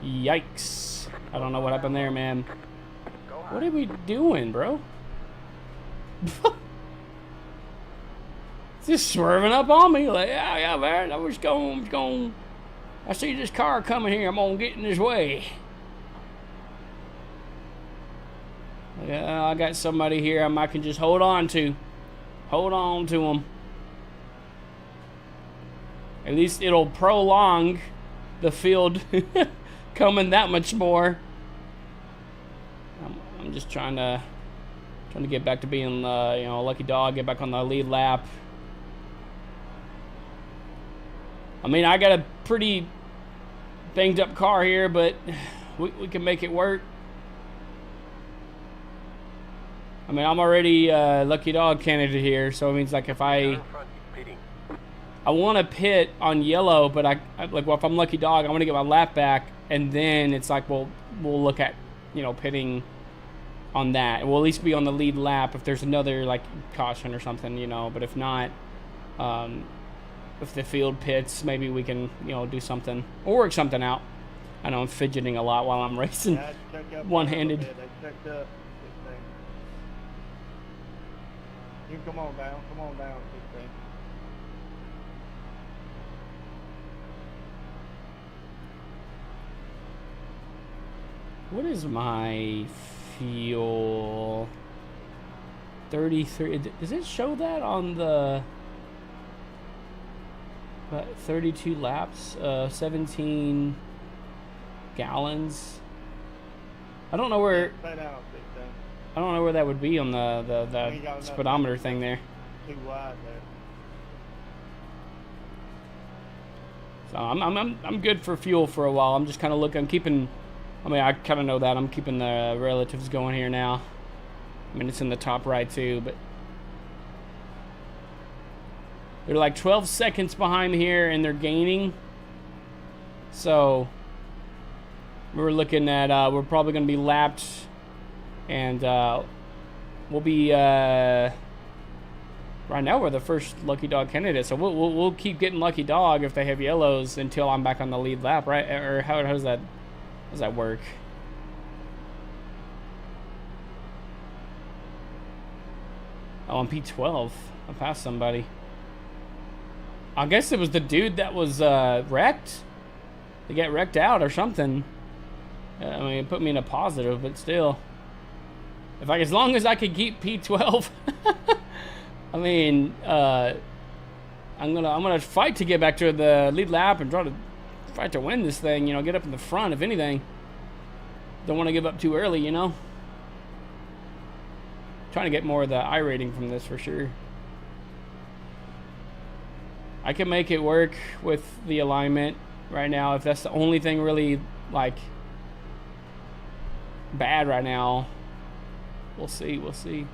Speaker 1: Yikes. I don't know what happened there, man. What are we doing, bro? Just swerving up on me. Like, yeah, man, I was going. I see this car coming here. I'm going to get in his way. Yeah, I got somebody here I can just hold on to. Hold on to him. At least it'll prolong the field coming that much more. I'm just trying to get back to being a lucky dog, get back on the lead lap. I mean, I got a pretty banged up car here, but we can make it work. I mean, I'm already lucky dog candidate here, so it means like if I want to pit on yellow, but I like, well, if I'm lucky dog, I want to get my lap back, and then it's like, well, we'll look at, pitting on that. We'll at least be on the lead lap if there's another like caution or something, But if not, if the field pits, maybe we can, do something or work something out. I know I'm fidgeting a lot while I'm racing,
Speaker 2: Yeah, check up
Speaker 1: one-handed.
Speaker 2: They checked up this thing. You come on down, this thing.
Speaker 1: What is my fuel? 33. Does it show that on the 32 laps? 17 gallons. I don't know where.
Speaker 2: Stay down, this thing.
Speaker 1: I don't know where that would be on the
Speaker 2: ain't got enough
Speaker 1: speedometer thing there.
Speaker 2: Too wide there.
Speaker 1: So I'm good for fuel for a while. I'm just kind of looking. I'm keeping. I mean, I kind of know that. I'm keeping the relatives going here now. I mean, it's in the top right too, but they're like 12 seconds behind here, and they're gaining. So we're looking at we're probably going to be lapped, and we'll be right now we're the first lucky dog candidate. So we'll keep getting lucky dog if they have yellows until I'm back on the lead lap, right? Or how does that work? Oh, I'm P12. I passed somebody. I guess it was the dude that was wrecked. They got wrecked out or something. I mean, it put me in a positive, but still. As long as I could keep P12, I mean, I'm gonna fight to get back to the lead lap and try to fight to win this thing. Get up in the front if anything. Don't want to give up too early, Trying to get more of the iRating from this for sure. I can make it work with the alignment right now. If that's the only thing really, like, bad right now, we'll see. We'll see.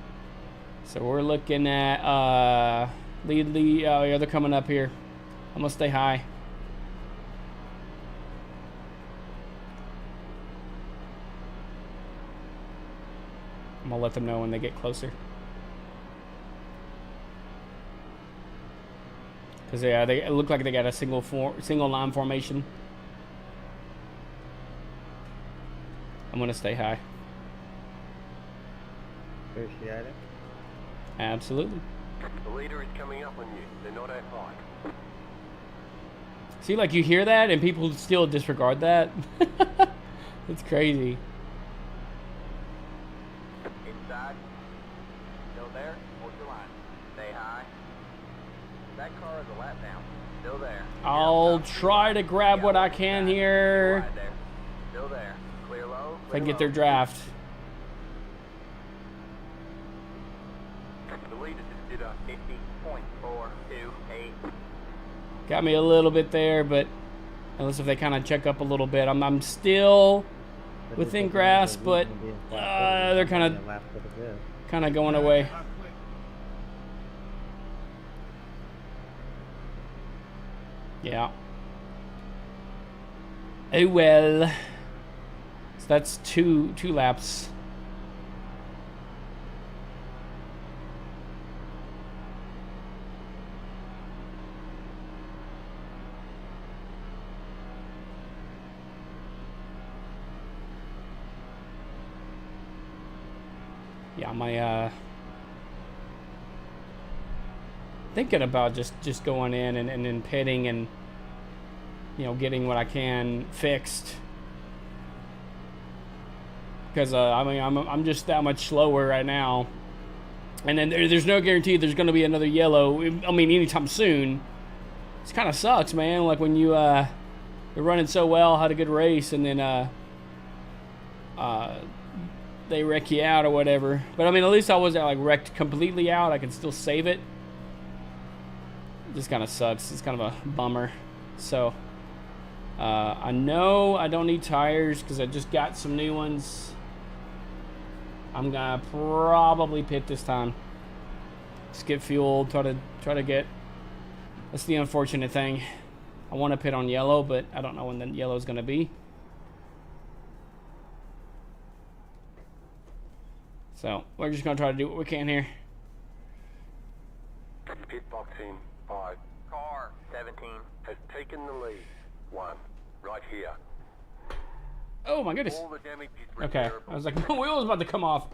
Speaker 1: So we're looking at lead. Oh yeah, they're coming up here. I'm gonna stay high. I'm gonna let them know when they get closer. Cause yeah, it look like they got a single line formation. I'm gonna stay high.
Speaker 2: Appreciate it.
Speaker 1: Absolutely.
Speaker 5: The leader is coming up on you. They're not at height.
Speaker 1: See, like, you hear that and people still disregard that. It's crazy.
Speaker 4: Inside. Still there. Hold your line. Stay high. That car is a lap down. Still there.
Speaker 1: I'll try to grab what I can here.
Speaker 4: Right there. Still there. Clear low.
Speaker 1: If I can get their draft.
Speaker 4: The leader just did a 50.428.
Speaker 1: Got me a little bit there, but unless if they kind of check up a little bit, I'm still within grasp, but they're kind of going away. Yeah. Oh well. So that's two laps. Yeah, my thinking about just going in and then pitting and, you know, getting what I can fixed. Because I mean I'm just that much slower right now, and then there's no guarantee there's going to be another yellow. I mean, anytime soon. It kind of sucks, man. Like when you're running so well, had a good race, and then they wreck you out or whatever. But I mean, at least I wasn't like wrecked completely out. I can still save it. It just kind of sucks. It's kind of a bummer. So I know I don't need tires because I just got some new ones. I'm gonna probably pit this time. Just get fuel. Try to get. That's the unfortunate thing. I want to pit on yellow, but I don't know when the yellow is gonna be. So we're just gonna try to do what we can here.
Speaker 5: Pit box in 5.
Speaker 4: Car 17
Speaker 5: Has taken the lead. 1. Right here.
Speaker 1: Oh my goodness.
Speaker 5: All the damage is
Speaker 1: Okay,
Speaker 5: repairable.
Speaker 1: I was like, my wheel was about to come off.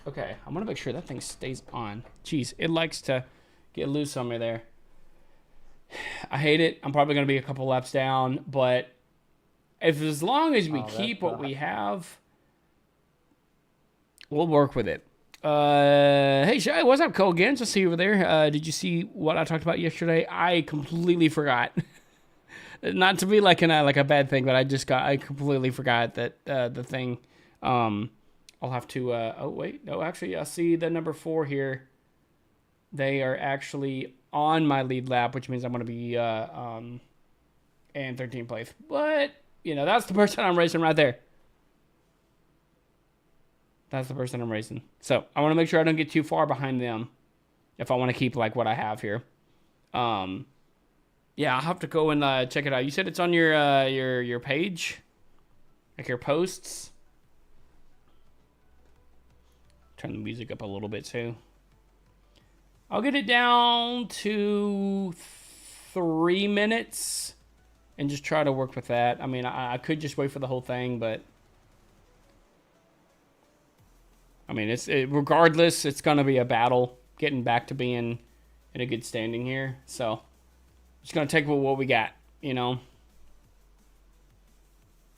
Speaker 1: Okay, I'm gonna make sure that thing stays on. Jeez, it likes to get loose on me there. I hate it. I'm probably gonna be a couple laps down, but as long as we keep what we have, we'll work with it. Hey, Shy, what's up, Cole? Again, just see you over there. Did you see what I talked about yesterday? I completely forgot. Not to be like a bad thing, but I completely forgot that the thing. I'll have to. Oh wait, no, actually, I see the number 4 here. They are actually on my lead lap, which means I'm going to be in 13th place. But you know, that's the person I'm racing right there. That's the person I'm racing. So I want to make sure I don't get too far behind them if I want to keep like what I have here. Yeah, I'll have to go and check it out. You said it's on your page, like your posts. Turn the music up a little bit too. I'll get it down to 3 minutes and just try to work with that. I mean, I could just wait for the whole thing, but I mean, regardless, it's gonna be a battle getting back to being in a good standing here. So just gonna take what we got, you know.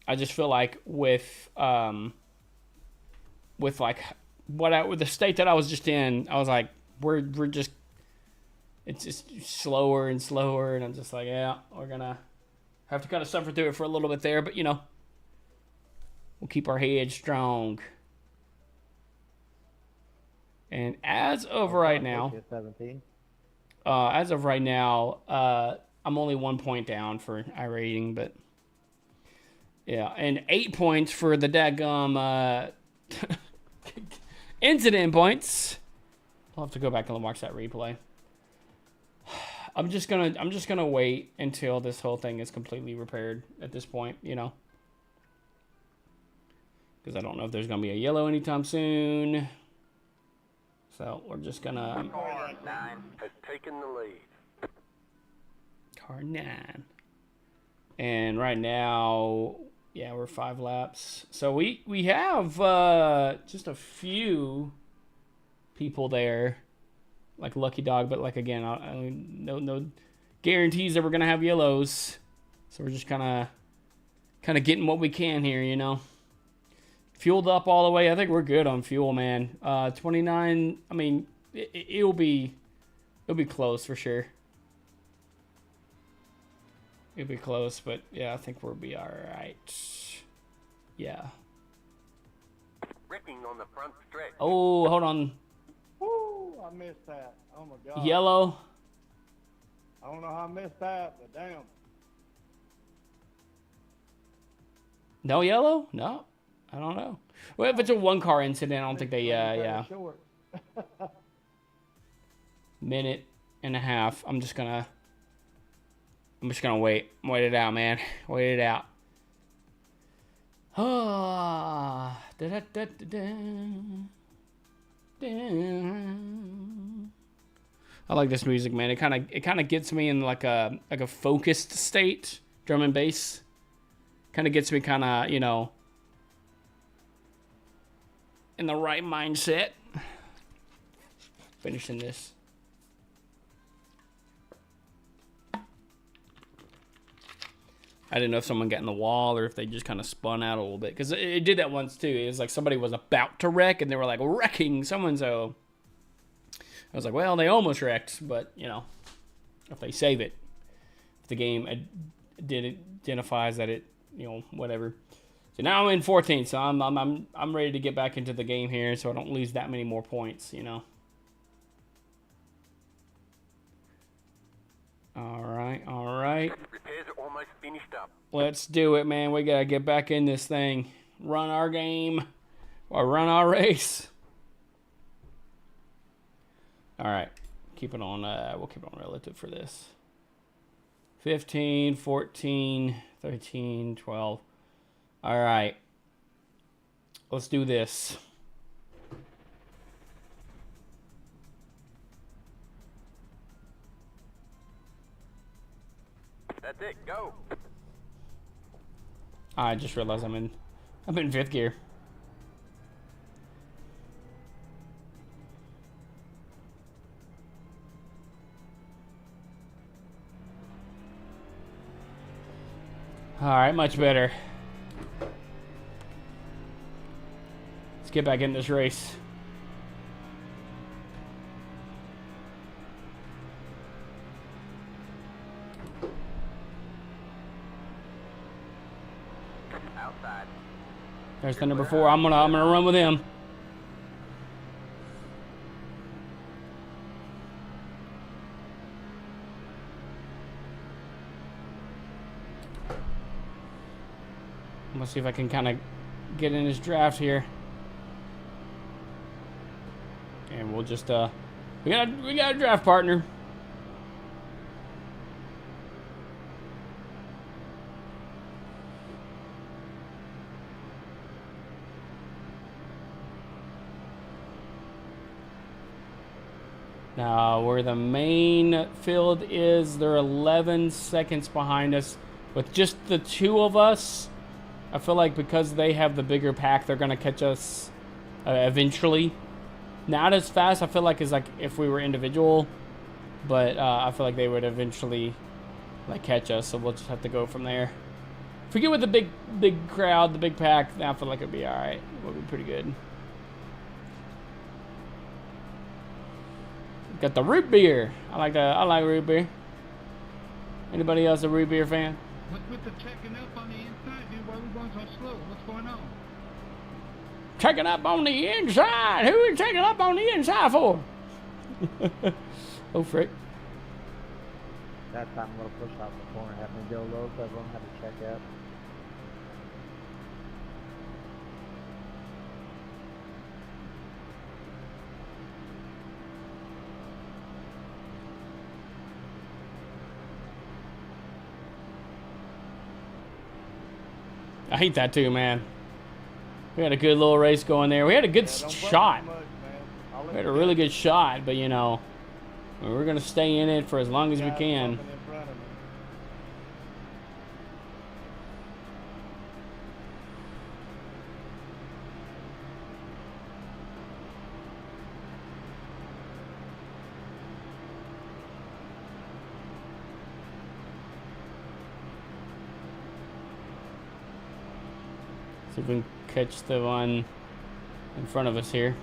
Speaker 1: I just feel like with like with the state that I was just in, I was like, we're just, it's just slower and slower, and I'm just like, yeah, we're gonna have to kind of suffer through it for a little bit there, but you know, we'll keep our head strong. And as of right now,
Speaker 2: 17.
Speaker 1: as of right now, I'm only 1 point down for iRacing, but yeah, and 8 points for the daggum incident points. I'll have to go back and watch that replay. I'm just gonna wait until this whole thing is completely repaired at this point, you know, because I don't know if there's gonna be a yellow anytime soon. So we're just gonna.
Speaker 5: Car 9 has taken the lead.
Speaker 1: Car 9. And right now, yeah, we're 5 laps. So we have just a few people there, like Lucky Dog, but like again, no guarantees that we're gonna have yellows. So we're just kind of getting what we can here, you know. Fueled up all the way. I think we're good on fuel, man. 29. I mean, it'll be close for sure. It'll be close, but yeah, I think we'll be all right. Yeah.
Speaker 5: Wrecking on the front stretch.
Speaker 1: Oh, hold on.
Speaker 6: Woo, I missed that. Oh my God.
Speaker 1: Yellow.
Speaker 6: I don't know how I missed that, but damn.
Speaker 1: No yellow? No. I don't know. Well, if it's a one-car incident, I don't think they, yeah.
Speaker 6: Short.
Speaker 1: Minute and a half. I'm just gonna wait. Wait it out, man. Wait it out. Ah, I like this music, man. It kind of gets me in like a focused state. Drum and bass kind of gets me kind of, you know, in the right mindset. Finishing this. I didn't know if someone got in the wall or if they just kind of spun out a little bit. Because it did that once, too. It was like somebody was about to wreck, and they were like, wrecking so-and-so. I was like, well, they almost wrecked. But, you know, if they save it. If the game identifies that it, you know, whatever. So now I'm in 14th, so I'm ready to get back into the game here so I don't lose that many more points, you know. All right.
Speaker 5: Repairs are almost finished up.
Speaker 1: Let's do it, man. We got to get back in this thing. Run our game or run our race. All right. Keep it on, we'll keep it on relative for this. 15, 14, 13, 12. All right. Let's do this.
Speaker 5: That's it. Go.
Speaker 1: I just realized I'm in 5th gear. All right, much better. Let's get back in this race.
Speaker 5: Outside.
Speaker 1: There's the number 4. I'm gonna run with him. Let's see if I can kind of get in his draft here. And we'll just we got a draft partner. Now, where the main field is, they're 11 seconds behind us. With just the 2 of us, I feel like because they have the bigger pack, they're going to catch us eventually. Not as fast, I feel like, as like if we were individual. But I feel like they would eventually like catch us, so we'll just have to go from there. If we get with the big crowd, the big pack, then I feel like it'll be alright. We'll be pretty good. Got the root beer. I like root beer. Anybody else a root beer fan?
Speaker 6: What's with the checking up on the inside, dude? Why are we going so slow? What's going on?
Speaker 1: Checking up on the inside. Who is checking up on the inside for? Oh, frick.
Speaker 2: That time I'm gonna push out the corner, have me go low, so everyone had to check up.
Speaker 1: I hate that too, man. We had a good little race going there. We had a good shot. We had a really good shot, but you know, we're gonna stay in it for as long as we can. See if we can catch the one in front of us here.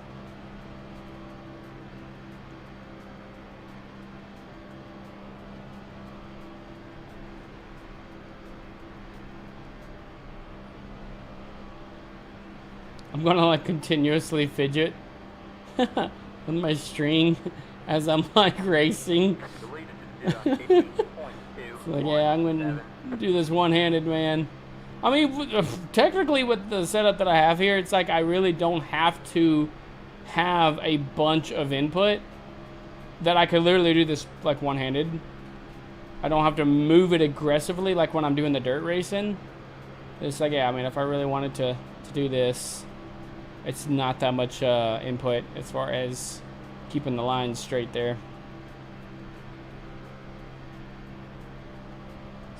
Speaker 1: I'm gonna like continuously fidget with my string as I'm like racing. So, yeah, I'm gonna do this one-handed, man. I mean, technically with the setup that I have here, it's like I really don't have to have a bunch of input. That I could literally do this like one-handed. I don't have to move it aggressively like when I'm doing the dirt racing. It's like, yeah, I mean, if I really wanted to do this, it's not that much input as far as keeping the lines straight there.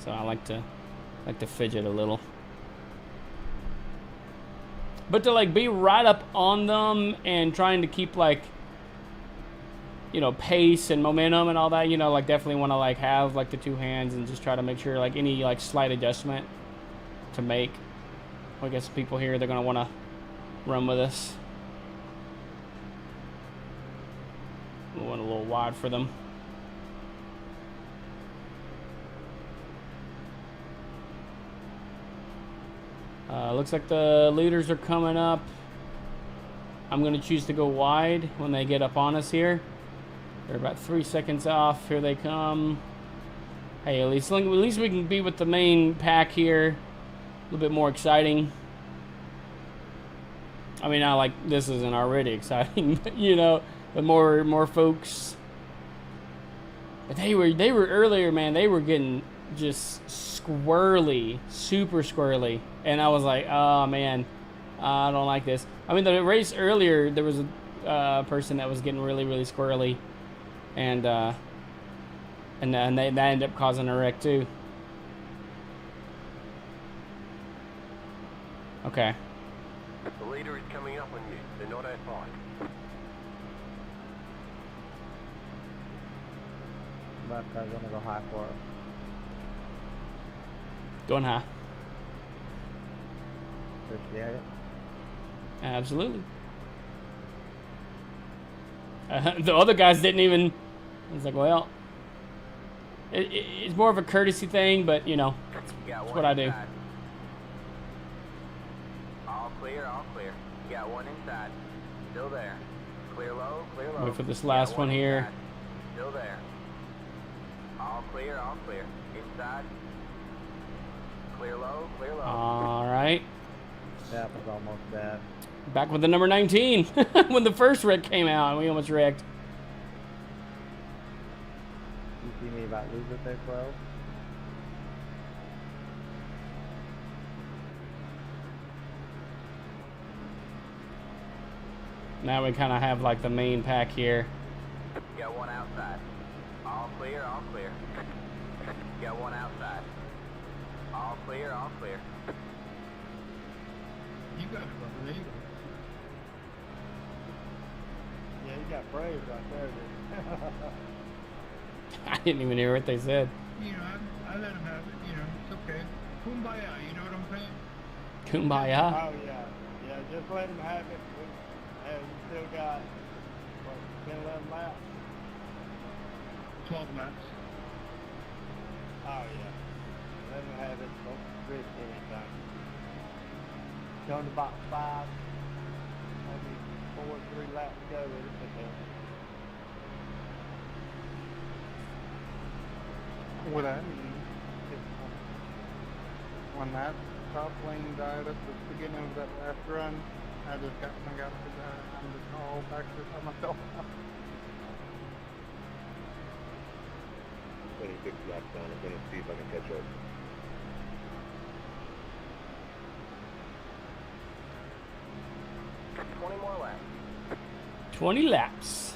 Speaker 1: So I like to fidget a little. But to like be right up on them and trying to keep like, you know, pace and momentum and all that, you know, like definitely want to like have like the two hands and just try to make sure like any like slight adjustment to make. I guess people here, they're going to want to run with us. We went a little wide for them. Looks like the leaders are coming up. I'm going to choose to go wide when they get up on us here. They're about 3 seconds off. Here they come. Hey, at least we can be with the main pack here. A little bit more exciting. I mean, not like this isn't already exciting, but you know, the more folks. But they were earlier, man. They were getting just squirrely, super squirrely, and I was like, oh man, I don't like this. I mean, the race earlier, there was a person that was getting really squirrely, and that ended up causing a wreck too. Okay.
Speaker 5: The leader is coming up on you. They're not at five.
Speaker 2: Left car's gonna go high for us.
Speaker 1: Going high.
Speaker 2: Appreciate it.
Speaker 1: Absolutely. The other guys didn't even. I was like, well, it's more of a courtesy thing, but you know, that's what I do.
Speaker 4: All clear, all clear. You got one inside. Still there. Clear low, clear low.
Speaker 1: Wait for this last one here.
Speaker 4: Inside. Still there. All clear, all clear. Inside. Clear low, clear low.
Speaker 1: All right.
Speaker 2: That was almost bad.
Speaker 1: Back with the number 19 when the first wreck came out and we almost wrecked.
Speaker 2: You see me about lose it there, Flo?
Speaker 1: Now we kind of have like the main pack here.
Speaker 4: You got one outside. All clear, all clear. You got one outside. All clear, all clear.
Speaker 6: You got it, brother. There you go.
Speaker 2: Yeah, you got praise right there, dude.
Speaker 1: I didn't even hear what they said.
Speaker 6: You know, I let him have it. You know, it's okay. Kumbaya, you know what I'm saying?
Speaker 1: Kumbaya.
Speaker 2: Oh, yeah. Yeah, just let him have it. And you still got, what, 10, 11 laps?
Speaker 6: 12 laps.
Speaker 2: Oh, yeah. Let him have it. Don't risk anything. Going to about 5, maybe 4 or 3 laps to go with it.
Speaker 6: What I mean is when that top lane died at the beginning of that last run, I just got hung out to that. I'm just all back to by myself.
Speaker 8: 26 laps down. I'm gonna see if I can catch up.
Speaker 4: More laps.
Speaker 1: 20 laps.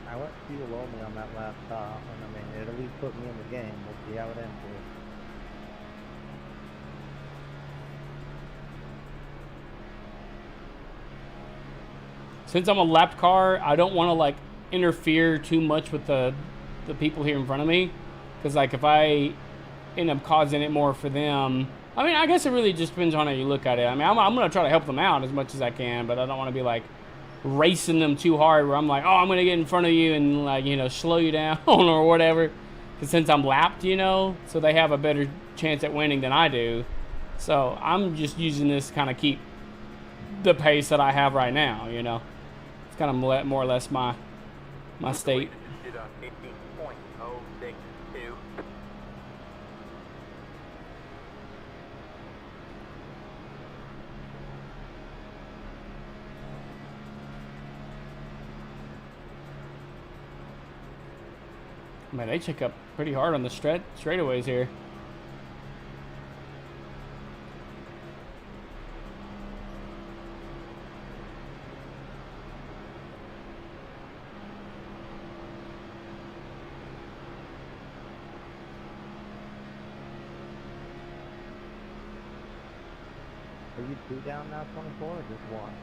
Speaker 2: I went fuel only on that last stop, and I mean, it at least put me in the game. We'll see how it ends here.
Speaker 1: Since I'm a lapped car, I don't want to like interfere too much with the people here in front of me, because like if I end up causing it more for them, I mean, I guess it really just depends on how you look at it. I mean, I'm gonna try to help them out as much as I can, but I don't want to be like racing them too hard where I'm like, oh, I'm gonna get in front of you and like, you know, slow you down or whatever. Because since I'm lapped, you know, so they have a better chance at winning than I do. So I'm just using this to kind of keep the pace that I have right now, you know. It's kind of more or less my state.
Speaker 4: 15.062.
Speaker 1: Man, they check up pretty hard on the straightaways here.
Speaker 2: Are you 2 down now, 24, or just 1?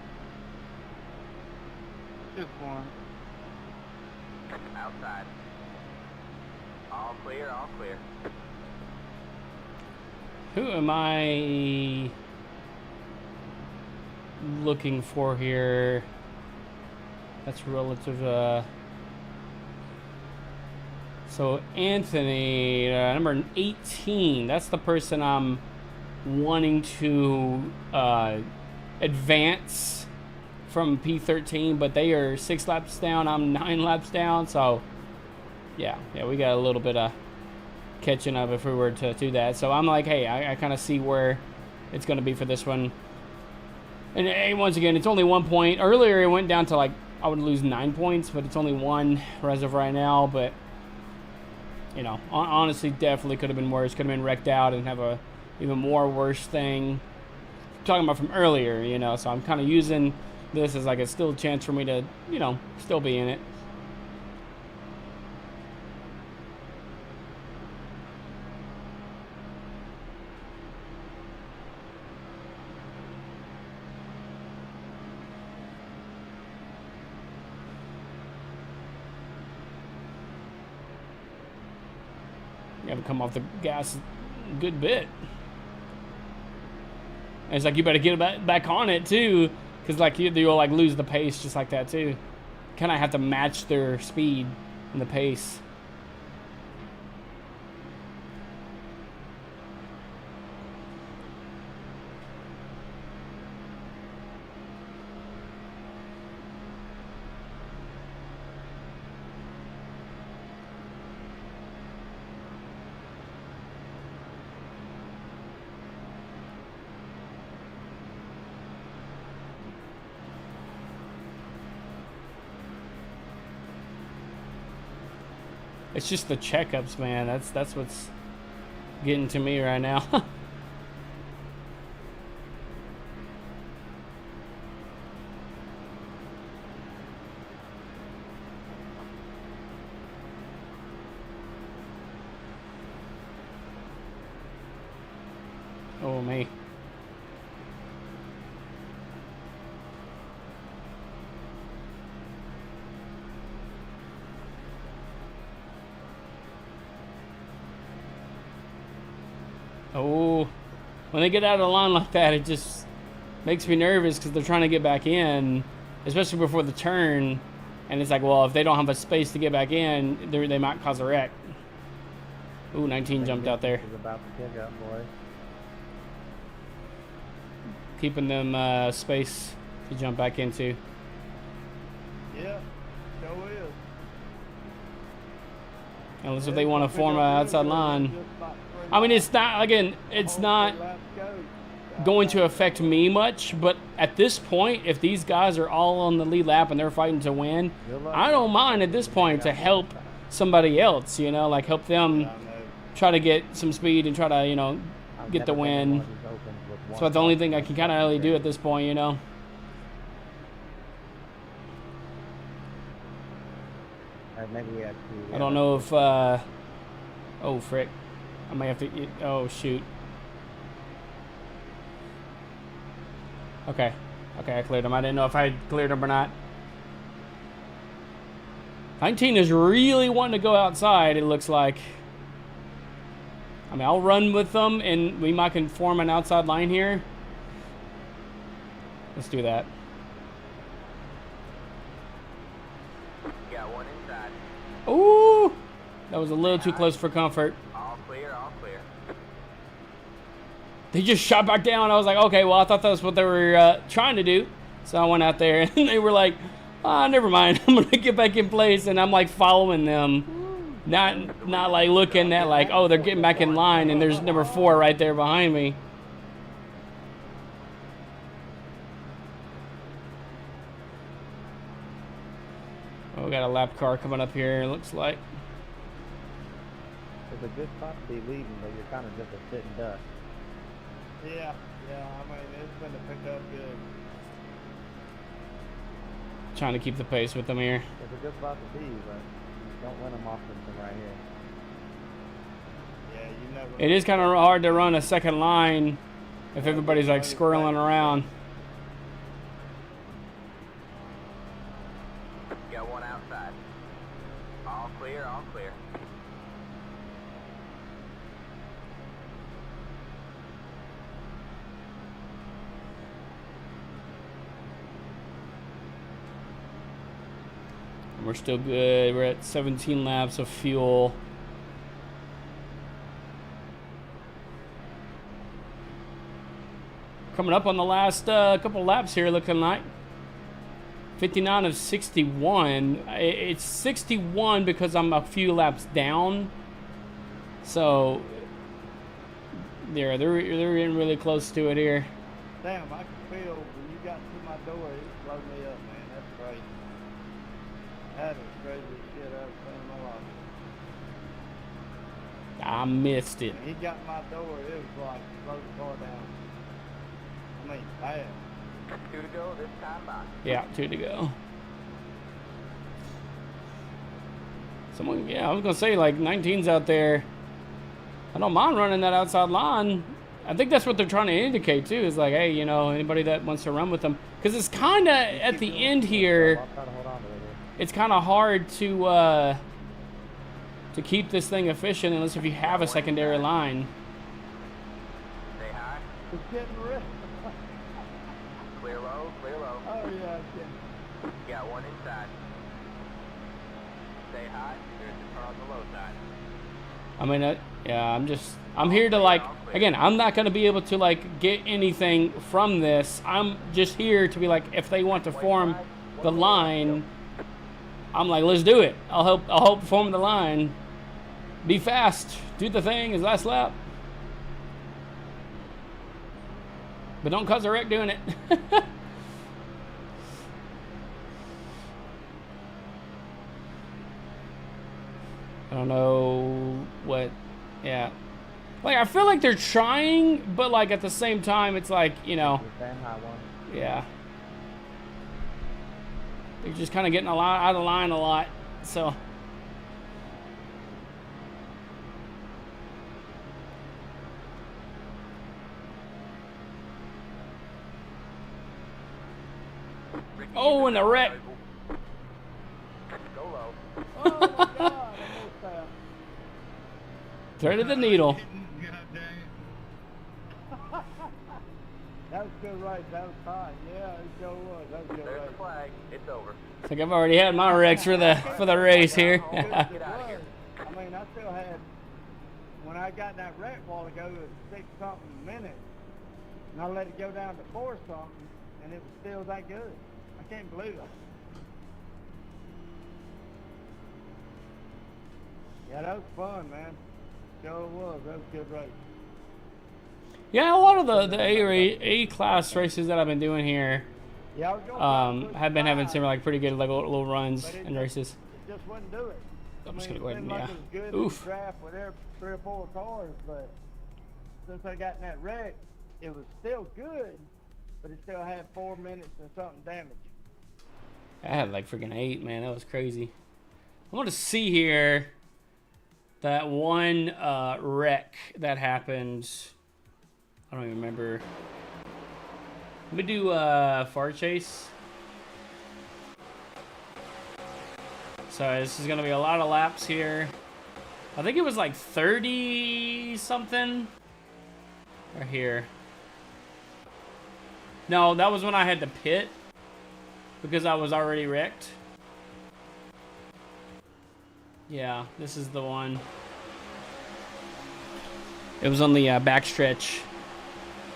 Speaker 6: Just one.
Speaker 4: Outside. All clear, all clear.
Speaker 1: Who am I looking for here? That's relative. So Anthony, number 18. That's the person I'm wanting to advance from P13, but they are 6 laps down. I'm 9 laps down. So yeah, we got a little bit of catching up if we were to do that. So I'm like, hey, I kind of see where it's going to be for this one. And hey, once again, it's only 1 point. Earlier, it went down to like, I would lose 9 points, but it's only 1 as of right now. But, you know, honestly, definitely could have been worse. Could have been wrecked out and have a even more worse thing. I'm talking about from earlier, you know. So I'm kind of using this as like a still chance for me to, you know, still be in it. You have to come off the gas a good bit. And it's like you better get back on it too, because like you'll like lose the pace just like that too. Kind of have to match their speed and the pace. It's just the checkups, man. That's what's getting to me right now. Oh, me. Oh, when they get out of the line like that, it just makes me nervous because they're trying to get back in, especially before the turn. And it's like, well, if they don't have a space to get back in, they might cause a wreck. Ooh, 19 jumped out there.
Speaker 2: Is about to kick up, boy.
Speaker 1: Keeping them space to jump back into.
Speaker 6: Yeah, so is.
Speaker 1: Unless if they want to form an outside line. I mean, it's not, again, it's not going to affect me much, but at this point, if these guys are all on the lead lap and they're fighting to win, I don't mind at this point to help somebody else, you know, like help them try to get some speed and try to, you know, get the win. So that's the only thing I can kind of really do at this point, you know.
Speaker 2: Maybe
Speaker 1: I don't know if, oh, frick. I may have to, oh, shoot. Okay. Okay, I cleared him. I didn't know if I had cleared him or not. 19 is really wanting to go outside, it looks like. I mean, I'll run with them, and we might can form an outside line here. Let's do that.
Speaker 4: Got one inside.
Speaker 1: Ooh! That was a little too close for comfort.
Speaker 4: All clear, all clear.
Speaker 1: They just shot back down. I was like, okay, well, I thought that was what they were trying to do. So I went out there, and they were like, ah, never mind. I'm going to get back in place, and I'm, like, following them. Not like, looking at, like, oh, they're getting back in line, and there's number 4 right there behind me. Oh, we got a lap car coming up here, it looks like.
Speaker 2: It's a good spot to be leading, but you're kind of just a sitting duck.
Speaker 6: Yeah, I mean, it's going to pick up good.
Speaker 1: Trying to keep the pace with them here.
Speaker 2: It's a good spot to be, but you don't win them often from right here.
Speaker 6: Yeah, you never.
Speaker 1: It is kind of hard to run a second line if everybody's like squirreling around.
Speaker 4: Got one outside. All clear, all clear.
Speaker 1: We're still good. We're at 17 laps of fuel. Coming up on the last couple laps here, looking like 59 of 61. It's 61 because I'm a few laps down. So they're getting really close to it here.
Speaker 6: Damn, I can feel when you got to my door, it slowed me up, man. That's crazy. That is crazy shit I've seen in my life.
Speaker 1: I missed it.
Speaker 6: When he got my door, it was like slow the car down. I mean, bad.
Speaker 4: 2 to go this time by.
Speaker 1: Yeah, 2 to go. Someone, yeah, I was gonna say like 19's out there. I don't mind running that outside line. I think that's what they're trying to indicate too. Is like, hey, you know, anybody that wants to run with them, because it's kind of at the end here. It's kind of hard to keep this thing efficient unless if you have a secondary line.
Speaker 4: Stay high.
Speaker 6: It's getting ripped.
Speaker 4: Clear low, clear low.
Speaker 6: Oh, yeah, it's getting.
Speaker 4: Got one inside. Stay high. There's the car on the low side.
Speaker 1: I mean, yeah, I'm here to like, again, I'm not going to be able to like get anything from this. I'm just here to be like, if they want to form the line, I'm like, let's do it. I'll help form the line. Be fast. Do the thing is last lap. But don't cause a wreck doing it. I don't know what, yeah. Like, I feel like they're trying, but like at the same time, it's like, you know, yeah. They're just kind of getting a lot out of line a lot, so. Oh, and a wreck.
Speaker 4: Go low.
Speaker 6: Oh, my God, I missed that.
Speaker 1: Threaded the needle.
Speaker 6: God dang it. That was good race. That was fine. Yeah, it sure was. That was good
Speaker 4: There's
Speaker 6: race.
Speaker 4: the flag. It's over.
Speaker 1: It's like I've already had my wrecks for the race here.
Speaker 4: Get out of here.
Speaker 6: I mean, I still had, when I got that wreck a while ago, it was 6-something minutes. And I let it go down to 4-something, and it was still that good. I can't believe it.
Speaker 2: Yeah, that was fun, man. Sure was. That was a good race.
Speaker 1: Yeah, a lot of the A class races that I've been doing here
Speaker 2: Yeah, I was gonna
Speaker 1: have been having some like pretty good like little runs
Speaker 2: but
Speaker 1: and races.
Speaker 2: it just wouldn't do it.
Speaker 1: I'm just
Speaker 2: I
Speaker 1: gonna
Speaker 2: mean,
Speaker 1: go ahead
Speaker 2: it
Speaker 1: and
Speaker 2: seemed like
Speaker 1: yeah.
Speaker 2: it was good
Speaker 1: Oof.
Speaker 2: in the draft with every 3 or 4 cars, but since I got in that wreck, it was still good, but it still had 4 minutes and something damage.
Speaker 1: I had like freaking 8, man. That was crazy. I want to see here that one wreck that happened. I don't even remember. Let me do far chase. So this is gonna be a lot of laps here. I think it was like 30 something. Right here. No, that was when I had to pit because I was already wrecked. Yeah, this is the one. It was on the backstretch.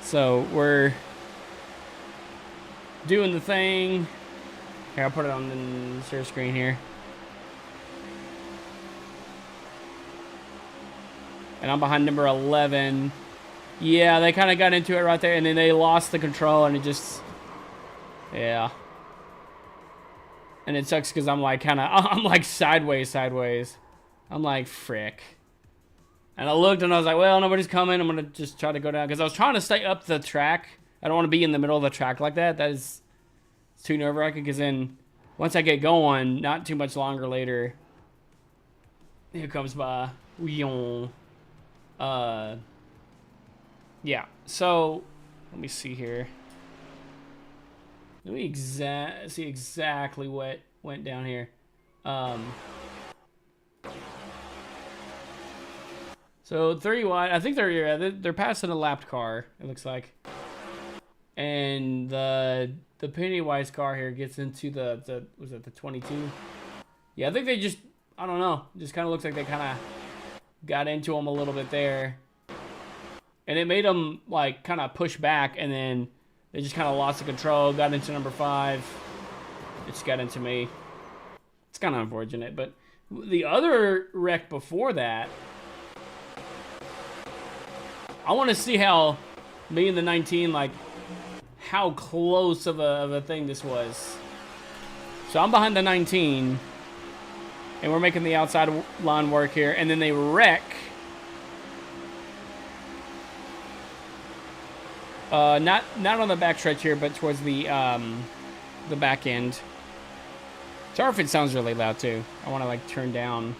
Speaker 1: So we're doing the thing. Here, I'll put it on the share screen here. And I'm behind number 11. Yeah, they kind of got into it right there, and then they lost the control, and it just... Yeah. And it sucks because I'm like I'm like sideways. I'm like, frick. And I looked, and I was like, well, nobody's coming. I'm going to just try to go down. Because I was trying to stay up the track. I don't want to be in the middle of the track like that. That is too nerve-wracking, because then once I get going, not too much longer later, here comes by... yeah, so let me see here. Let me see exactly what went down here. So 30 wide, I think they're passing a lapped car, it looks like. And the Pennywise car here gets into the was it the 22? Yeah, I think they just, I don't know, just kind of looks like they kind of got into them a little bit there. And it made them like kind of push back, and then they just kind of lost the control, got into number 5. It just got into me. It's kind of unfortunate, but the other wreck before that, I want to see how me and the 19, like, how close of a thing this was. So I'm behind the 19, and we're making the outside line work here, and then they wreck. Not on the backstretch here, but towards the back end. Sorry if it sounds really loud too. I want to like turn down.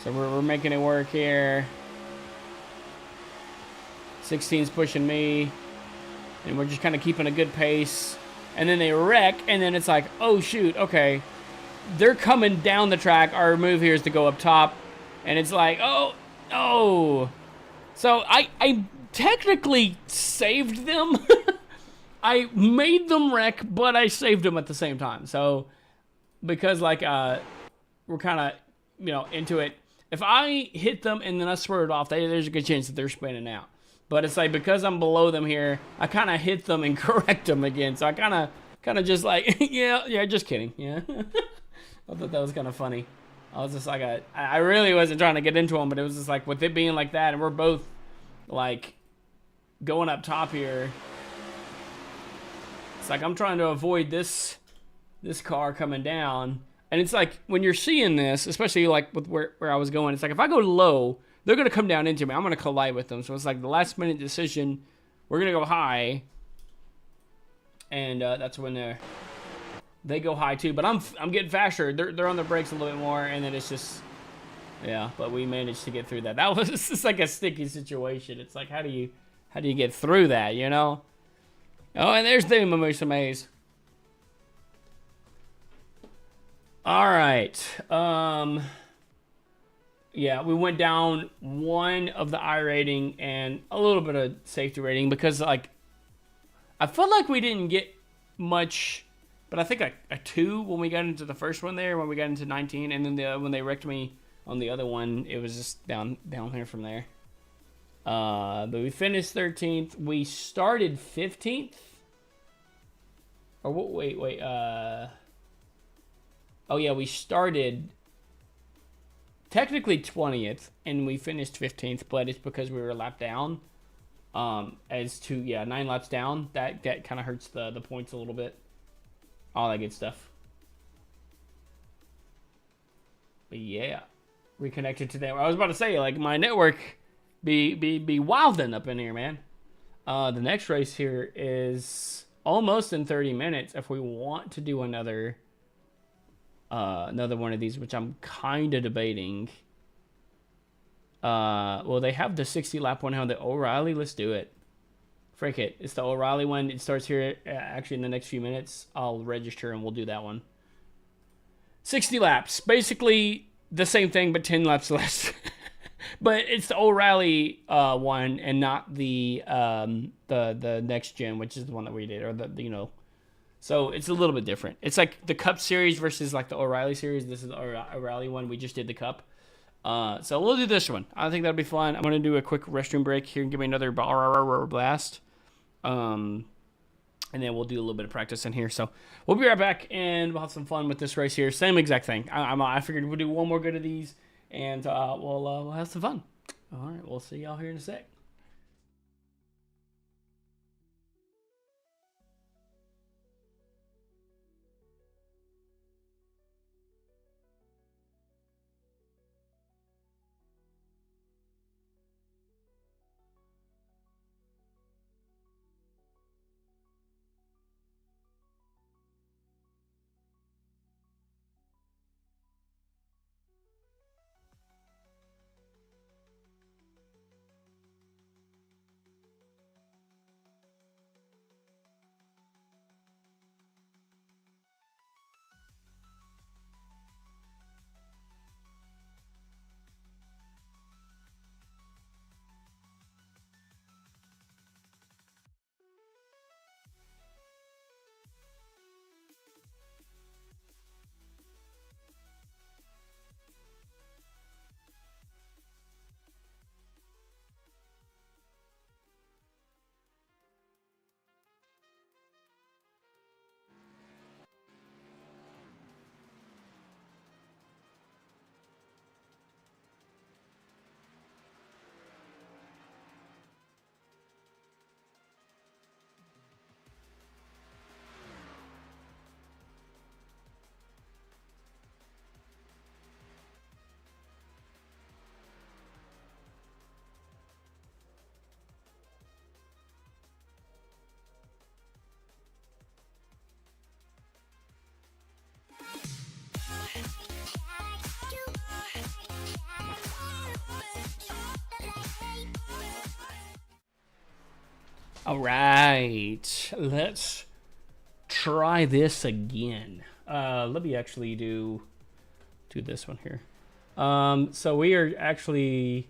Speaker 1: So we're making it work here. 16's pushing me, and we're just kind of keeping a good pace. And then they wreck, and then it's like, oh shoot, okay, they're coming down the track. Our move here is to go up top, and it's like, oh no. So I technically saved them. I made them wreck, but I saved them at the same time. So because like we're kind of, you know, into it. If I hit them and then I swerved off, there's a good chance that they're spinning out. But it's like because I'm below them here, I kind of hit them and correct them again. So I kind of just like yeah, just kidding. Yeah. I thought that was kind of funny. I was just like I really wasn't trying to get into them, but it was just like with it being like that, and we're both like going up top here. It's like I'm trying to avoid this car coming down. And it's like when you're seeing this, especially like with where I was going, it's like if I go low, they're going to come down into me. I'm going to collide with them. So it's like the last minute decision. We're going to go high. And that's when they go high too. But I'm getting faster. They're on the brakes a little bit more. And then it's just, yeah, but we managed to get through that. That was just like a sticky situation. It's like, how do you get through that, you know? Oh, and there's the Mimosa Maze. All right. Yeah, we went down 1 of the I rating and a little bit of safety rating because, like, I felt like we didn't get much, but I think a 2 when we got into the first one there, when we got into 19, and then when they wrecked me on the other one, it was just down here from there. But we finished 13th. We started 15th. Or wait. Oh yeah, we started technically 20th, and we finished 15th, but it's because we were a lap down. As to 9 laps down, that kind of hurts the points a little bit. All that good stuff. But yeah, reconnected to that. I was about to say, like, my network be wilding up in here, man. The next race here is almost in 30 minutes. If we want to do another one of these, which I'm kind of debating. Well, they have the 60 lap one on the O'Reilly. Let's do it. Frick it. It's the O'Reilly one. It starts here actually in the next few minutes. I'll register and we'll do that one. 60 laps. Basically the same thing, but 10 laps less. But it's the O'Reilly one and not the next gen, which is the one that we did, or the. So it's a little bit different. It's like the Cup Series versus like the O'Reilly Series. This is the O'Reilly one. We just did the Cup. So we'll do this one. I think that'll be fun. I'm going to do a quick restroom break here and give me another blast. And then we'll do a little bit of practice in here. So we'll be right back and we'll have some fun with this race here. Same exact thing. I figured we'll do one more good of these and we'll have some fun. All right. We'll see y'all here in a sec. All right, let's try this again. Let me actually do this one here. So we are actually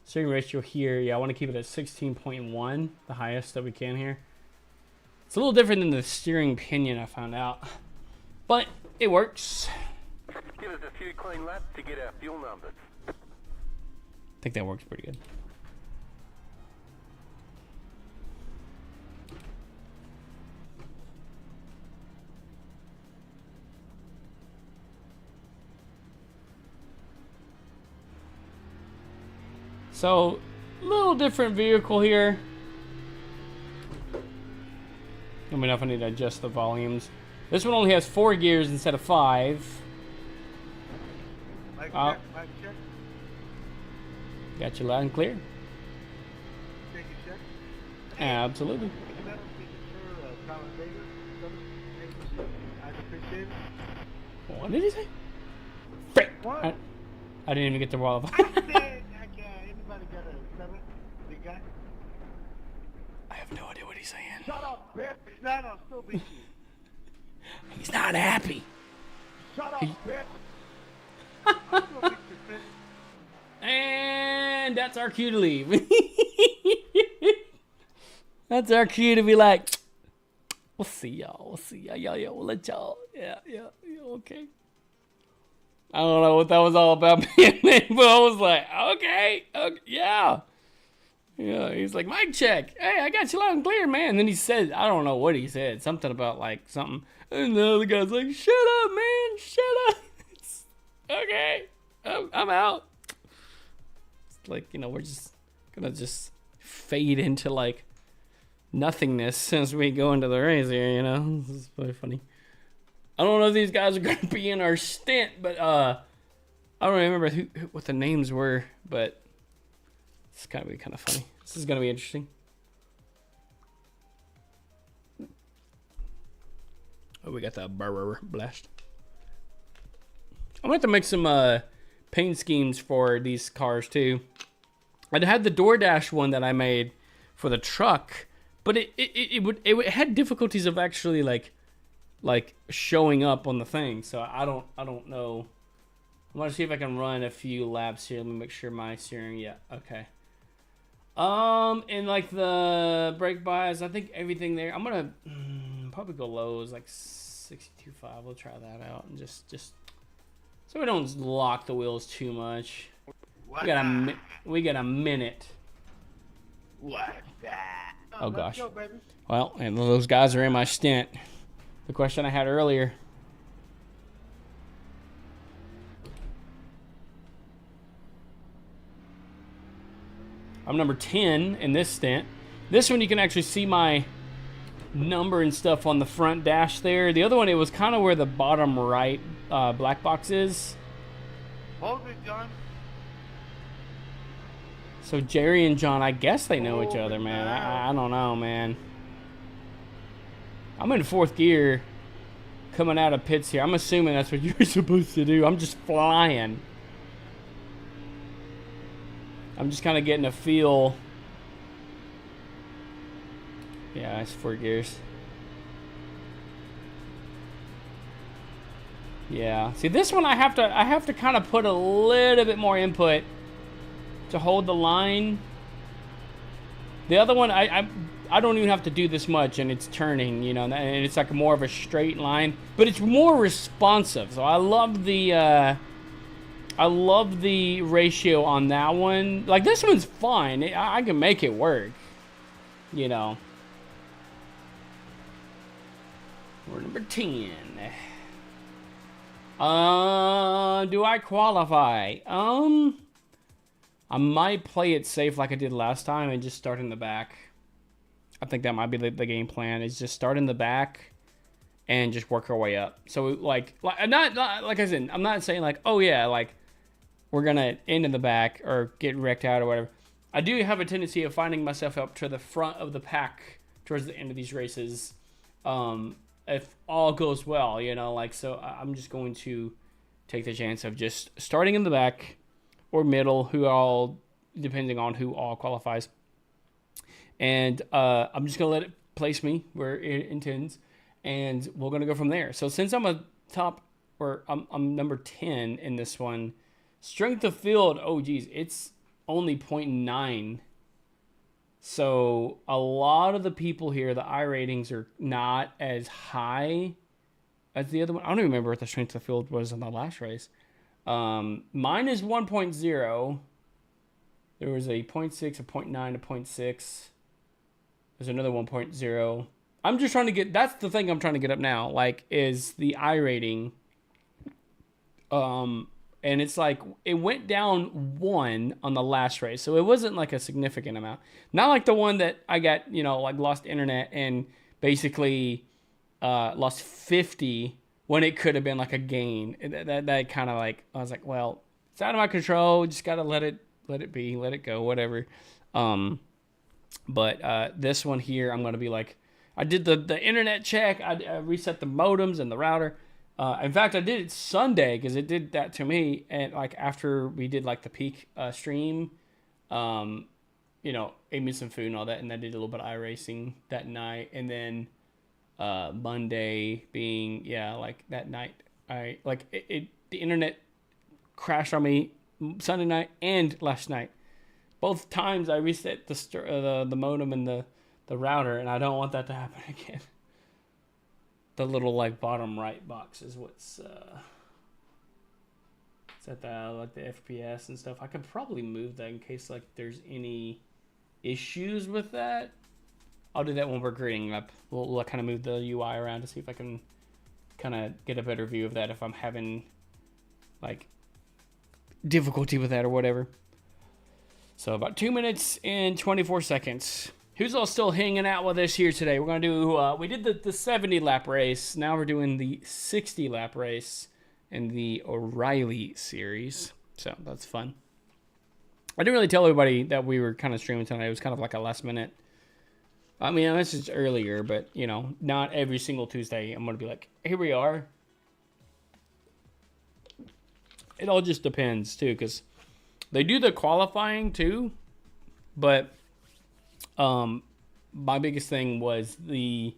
Speaker 1: steering ratio here. Yeah, I want to keep it at 16.1, the highest that we can here. It's a little different than the steering pinion, I found out, but it works.
Speaker 5: Give us a few clean laps to get our fuel numbers.
Speaker 1: I think that works pretty good. So, little different vehicle here. Let me know if I need to adjust the volumes. This one only has 4 gears instead of 5.
Speaker 6: Mic check.
Speaker 1: Got you loud and clear.
Speaker 6: Take a check.
Speaker 1: Absolutely.
Speaker 6: I'd appreciate it.
Speaker 1: What did he say? Frick.
Speaker 6: What?
Speaker 1: I didn't even get the wall.
Speaker 6: Anybody got a seven? Big guy?
Speaker 1: I have no idea what he's saying.
Speaker 6: Shut up, bitch! Not, I'll still beat you.
Speaker 1: He's not happy.
Speaker 6: Shut up, bitch! I'll still beat you, bitch.
Speaker 1: And that's our cue to leave. That's our cue to be like, we'll see y'all. We'll see y'all. Yeah, we'll let y'all. Yeah, okay. I don't know what that was all about, but I was like, okay, yeah. Yeah, he's like, mic check. Hey, I got you loud and clear, man. And then he said, I don't know what he said. Something about like something. And the other guy's like, shut up, man. Shut up. Okay. I'm out. It's like, you know, we're just gonna just fade into like nothingness since we go into the race here, you know. This is really funny. I don't know if these guys are gonna be in our stint, but I don't remember what the names were, but it's gonna be kind of funny. This is gonna be interesting. Oh, we got the burr blast. I'm gonna have to make some paint schemes for these cars too. I had the DoorDash one that I made for the truck, but it had difficulties of actually like showing up on the thing. So I don't know. I'm gonna see if I can run a few laps here. Let me make sure my steering. Yeah, okay. And like the brake bias, I think everything there. I'm gonna probably go lows like 62.5. We'll try that out and just so we don't lock the wheels too much. We got a minute.
Speaker 8: What that?
Speaker 1: Oh gosh. Go, well, and those guys are in my stint. The question I had earlier. I'm number 10 in this stint. This one you can actually see my number and stuff on the front dash there. The other one, it was kind of where the bottom right black box is.
Speaker 8: Hold it, John.
Speaker 1: So Jerry and John, I guess they know each other, man. I don't know, man. I'm in 4th gear coming out of pits here. I'm assuming that's what you're supposed to do. I'm just flying. I'm just kind of getting a feel. Yeah, it's 4 gears. Yeah. See, this one I have to kind of put a little bit more input to hold the line. The other one, I don't even have to do this much, and it's turning, you know, and it's like more of a straight line, but it's more responsive. So I love the ratio on that one. Like, this one's fine. I can make it work, you know. We're number 10. Do I qualify? I might play it safe like I did last time and just start in the back. I think that might be the game plan, is just start in the back and just work our way up. So like not like I said, I'm not saying like, oh yeah, like we're gonna end in the back or get wrecked out or whatever. I do have a tendency of finding myself up to the front of the pack towards the end of these races. If all goes well, you know, like, so I'm just going to take the chance of just starting in the back or middle, depending on who all qualifies. And I'm just gonna let it place me where it intends, and we're gonna go from there. So since I'm I'm number 10 in this one, strength of field, oh geez, it's only 0.9. So a lot of the people here, the I ratings are not as high as the other one. I don't even remember what the strength of field was in the last race. Mine is 1.0. There was a 0.6, a 0.9, a 0.6. There's another 1.0. I'm just trying to get, that's the thing I'm trying to get up now, like, is the I rating. And it's like, it went down 1 on the last race. So it wasn't like a significant amount. Not like the one that I got, you know, like lost internet and basically lost 50 when it could have been like a gain. That kind of like, I was like, well, it's out of my control. Just got to let it be, let it go, whatever. But this one here, I'm going to be like, I did the internet check. I reset the modems and the router. In fact, I did it Sunday because it did that to me. And like after we did like the peak stream, you know, ate me some food and all that. And I did a little bit of iRacing that night. And then Monday being, yeah, like that night, the internet crashed on me Sunday night and last night. Both times I reset the modem and the router, and I don't want that to happen again. The little like bottom right box is what's set that like the FPS and stuff. I could probably move that in case like there's any issues with that. I'll do that when we're grading up. We'll kind of move the UI around to see if I can kind of get a better view of that if I'm having like difficulty with that or whatever. So about 2 minutes and 24 seconds. Who's all still hanging out with us here today? We're going to do, we did the 70 lap race. Now we're doing the 60 lap race in the O'Reilly series. So that's fun. I didn't really tell everybody that we were kind of streaming tonight. It was kind of like a last minute. I mean, I messaged earlier, but, you know, not every single Tuesday I'm going to be like, here we are. It all just depends, too, because they do the qualifying, too. But my biggest thing was the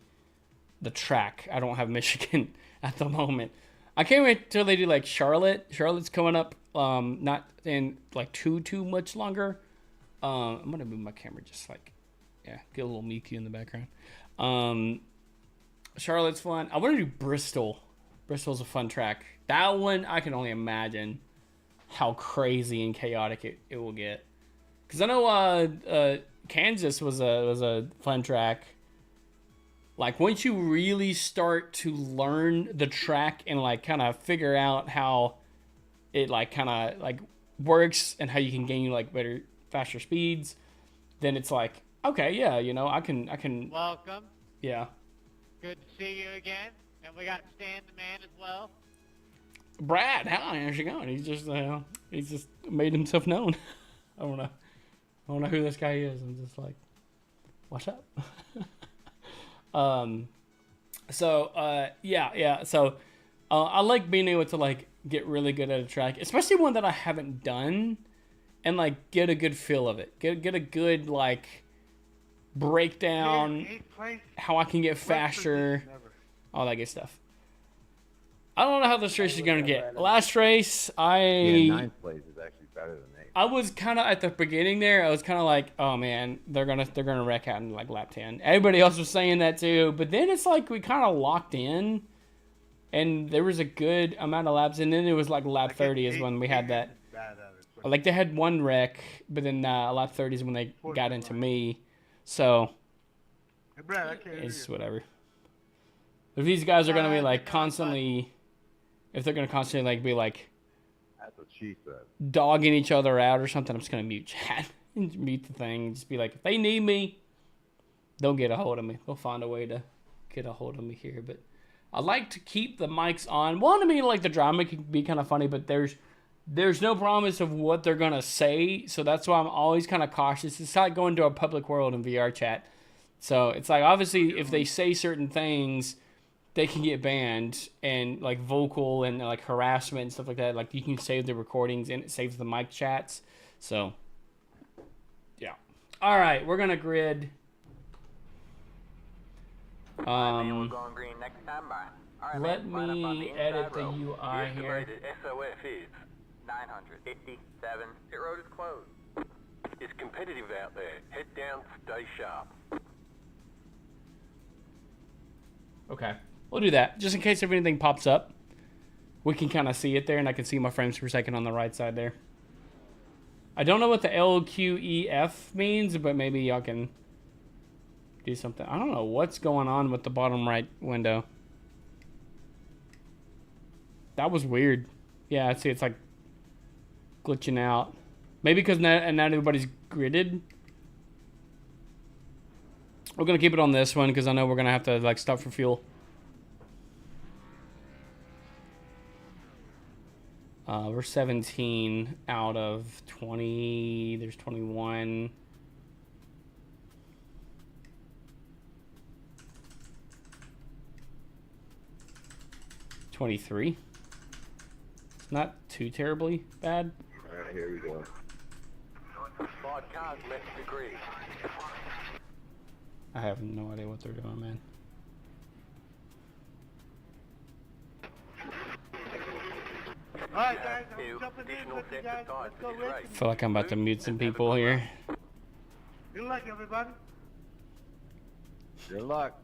Speaker 1: track. I don't have Michigan at the moment. I can't wait till they do, like, Charlotte. Charlotte's coming up not in, like, too much longer. I'm going to move my camera just, like, yeah, get a little Miku in the background. Charlotte's fun. I want to do Bristol. Bristol's a fun track. That one, I can only imagine how crazy and chaotic it will get. Because I know Kansas was a fun track. Like, once you really start to learn the track and, like, kind of figure out how it, like, kind of, like, works and how you can gain, like, better, faster speeds, then it's like, okay, yeah, you know, I can.
Speaker 9: Welcome.
Speaker 1: Yeah.
Speaker 9: Good to see you again. And we got Stan the Man as well.
Speaker 1: Brad, how's it going? He's just made himself known. I don't know who this guy is. I'm just like, what's up? Yeah. So, I like being able to, like, get really good at a track, especially one that I haven't done, and, like, get a good feel of it. Get a good, like, breakdown, how I can get faster, all that good stuff. I don't know how this race is going to get. Last race,
Speaker 10: ninth place is actually better than 8th.
Speaker 1: I was kind of at the beginning there. I was kind of like, oh man, they're gonna wreck out in like lap 10. Everybody else was saying that too, but then it's like we kind of locked in, and there was a good amount of laps, and then it was like lap 30 is when we had that. Like they had one wreck, but then lap 30 is when they got into me. So it's whatever. If these guys are gonna be like constantly, if they're gonna constantly like be like,
Speaker 10: that's what she said,
Speaker 1: dogging each other out or something, I'm just gonna mute chat and mute the thing and just be like, if they need me, they'll get a hold of me. They'll find a way to get a hold of me here. But I like to keep the mics on. One, I mean, like the drama can be kind of funny, but there's no promise of what they're gonna say, so that's why I'm always kind of cautious. It's like going to a public world in VR chat. So it's like, obviously, if they say certain things, they can get banned, and like vocal and like harassment and stuff like that. Like you can save the recordings and it saves the mic chats. So yeah. All right, we're gonna grid. Let me edit the UI here.
Speaker 4: SOS is 957. Pit road is closed.
Speaker 5: It's competitive out there. Head down, stay sharp.
Speaker 1: Okay, we'll do that. Just in case if anything pops up, we can kind of see it there, and I can see my frames per second on the right side there. I don't know what the LQEF means, but maybe y'all can do something. I don't know what's going on with the bottom right window. That was weird. Yeah, I see it's like glitching out. Maybe because not everybody's gridded. We're going to keep it on this one because I know we're going to have to like stop for fuel. We're 17 out of 20. There's 21. $23. It's not too terribly bad.
Speaker 10: Alright, here we go.
Speaker 5: 5 cars left to grid.
Speaker 1: I have no idea what they're doing, man.
Speaker 9: Alright guys, I'm jumping in with you guys. Let's go racing.
Speaker 1: I feel like I'm about to mute some people here.
Speaker 9: Good luck, everybody.
Speaker 10: Good luck.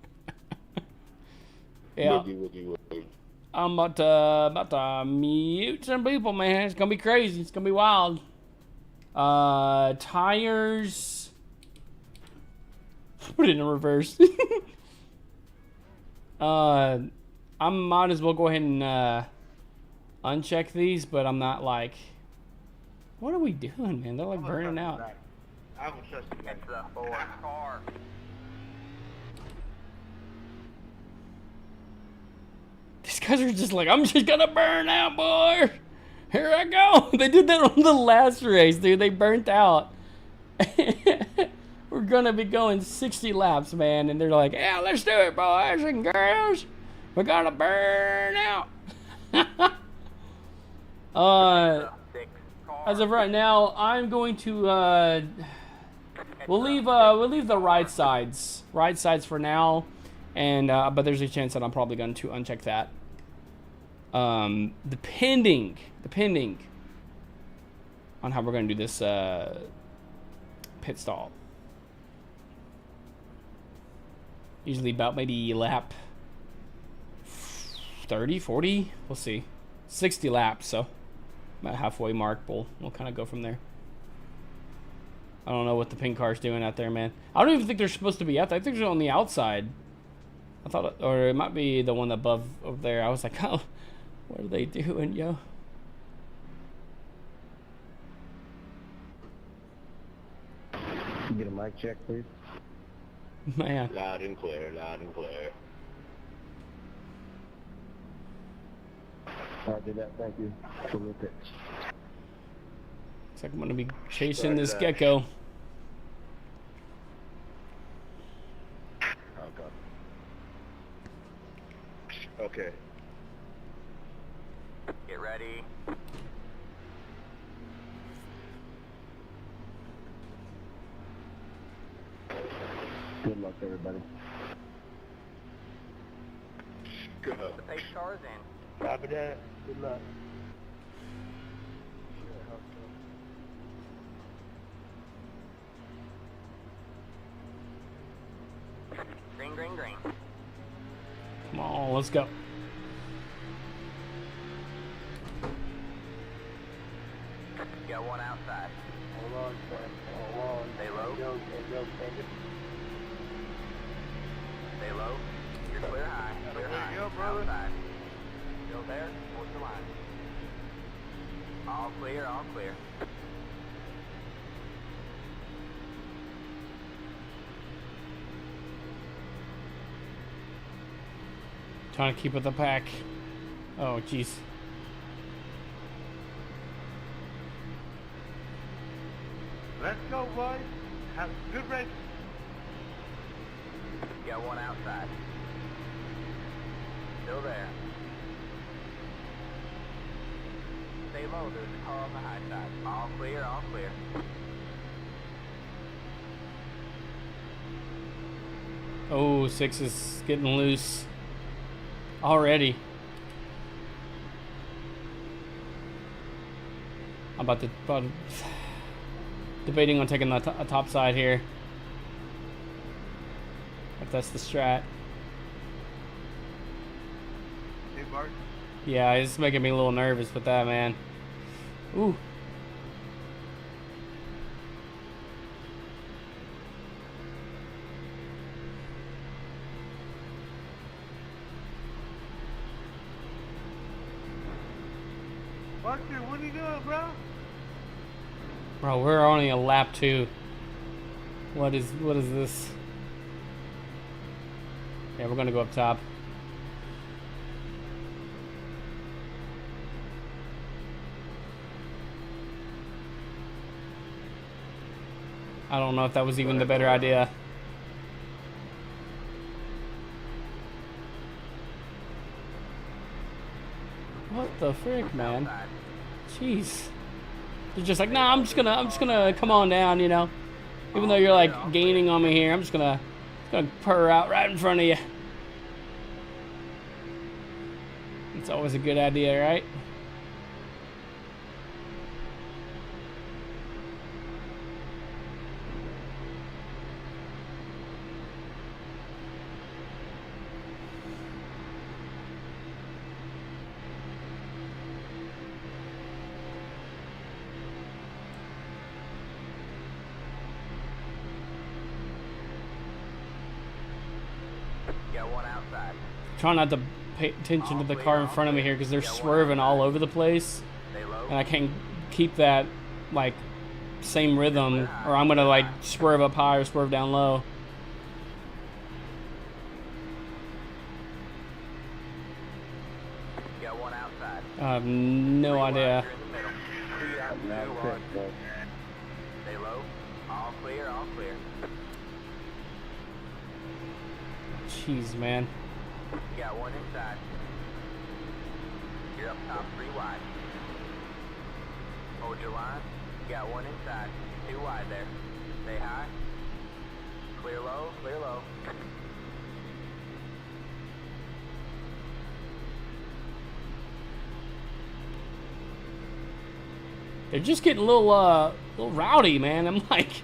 Speaker 1: Yeah.
Speaker 10: Woogie.
Speaker 1: I'm about to mute some people, man. It's gonna be crazy. It's gonna be wild. Tires. Put it in reverse. I might as well go ahead and uncheck these, but I'm not like What are we doing, man? They're like
Speaker 9: I'm gonna
Speaker 1: burning
Speaker 9: trust
Speaker 1: out.
Speaker 9: you guys. I'm gonna trust you guys.
Speaker 4: It's the 4 car.
Speaker 1: These guys are just like, I'm just gonna burn out, boy. Here I go. They did that on the last race, dude. They burnt out. We're gonna be going 60 laps, man. And they're like, yeah, let's do it, boys and girls. We're gonna burn out. As of right now, I'm going to we'll leave the right sides for now, and but there's a chance that I'm probably going to uncheck that. Depending on how we're going to do this pit stall. Usually about maybe lap 30, 40, we'll see. 60 laps, so about halfway mark. We'll kind of go from there. I don't know what the pink car's doing out there, man. I don't even think they're supposed to be out there. I think they're on the outside. I thought, or it might be the one above over there. I was like, oh, what are they doing, yo?
Speaker 2: Can you get a mic check, please?
Speaker 1: Man.
Speaker 10: Loud and clear, loud and clear.
Speaker 2: I did that, thank you. Terrific.
Speaker 1: Looks like I'm gonna be chasing this gecko.
Speaker 10: Oh, God.
Speaker 8: Okay.
Speaker 4: Get ready.
Speaker 2: Good luck, everybody.
Speaker 8: Good.
Speaker 4: The pace car's in.
Speaker 9: Copy that. Good luck.
Speaker 4: Green, green, green.
Speaker 1: Come on, let's go.
Speaker 4: Got one outside.
Speaker 9: Hold on, Sam. Hold on.
Speaker 4: Stay low.
Speaker 9: Go, take it.
Speaker 4: Stay low. You're clear high. Clear high.
Speaker 9: Go, brother.
Speaker 4: Outside. Still there. Towards the line. All clear, all clear.
Speaker 1: Trying to keep with the pack. Oh, jeez.
Speaker 9: Let's go, boys. Have a good race.
Speaker 4: Got one outside. Still there. Stay low. There's a car on the high side. All clear, all clear.
Speaker 1: Oh, 6 is getting loose already. I'm about debating on taking the top side here. If that's the strat.
Speaker 9: Hey, Bart.
Speaker 1: Yeah, it's making me a little nervous with that, man. Ooh.
Speaker 9: Buster, what are you doing, bro?
Speaker 1: Bro, we're only a lap 2. What is this? Yeah, we're gonna go up top. I don't know if that was even the better idea. What the frick, man? Jeez. You're just like, nah, I'm just gonna come on down, you know. Even though you're like gaining on me here, I'm just gonna purr out right in front of you. It's always a good idea, right?
Speaker 4: Got one outside.
Speaker 1: Trying not to pay attention to the car in front of me here because they're swerving all over the place,
Speaker 4: Stay low.
Speaker 1: and I can't keep that like same rhythm, or I'm gonna like swerve up high or swerve down low.
Speaker 4: Got one outside.
Speaker 1: I have no idea.
Speaker 4: Stay low. All clear, all clear.
Speaker 1: Jeez, man.
Speaker 4: You got one inside. You're up top 3 wide. Hold your line. You got one inside. 2 wide there. Stay high. Clear low, clear low.
Speaker 1: They're just getting a little rowdy, man. I'm like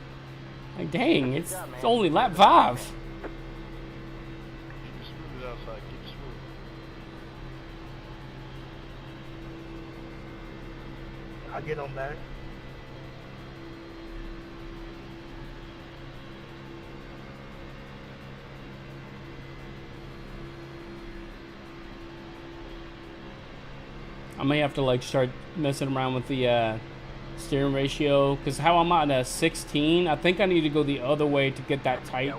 Speaker 1: dang, it's only lap 5.
Speaker 5: Keep it smooth outside. Keep it smooth.
Speaker 9: I'll get on back.
Speaker 1: I may have to like start messing around with the steering ratio, because how I'm on a 16, I think I need to go the other way to get that tight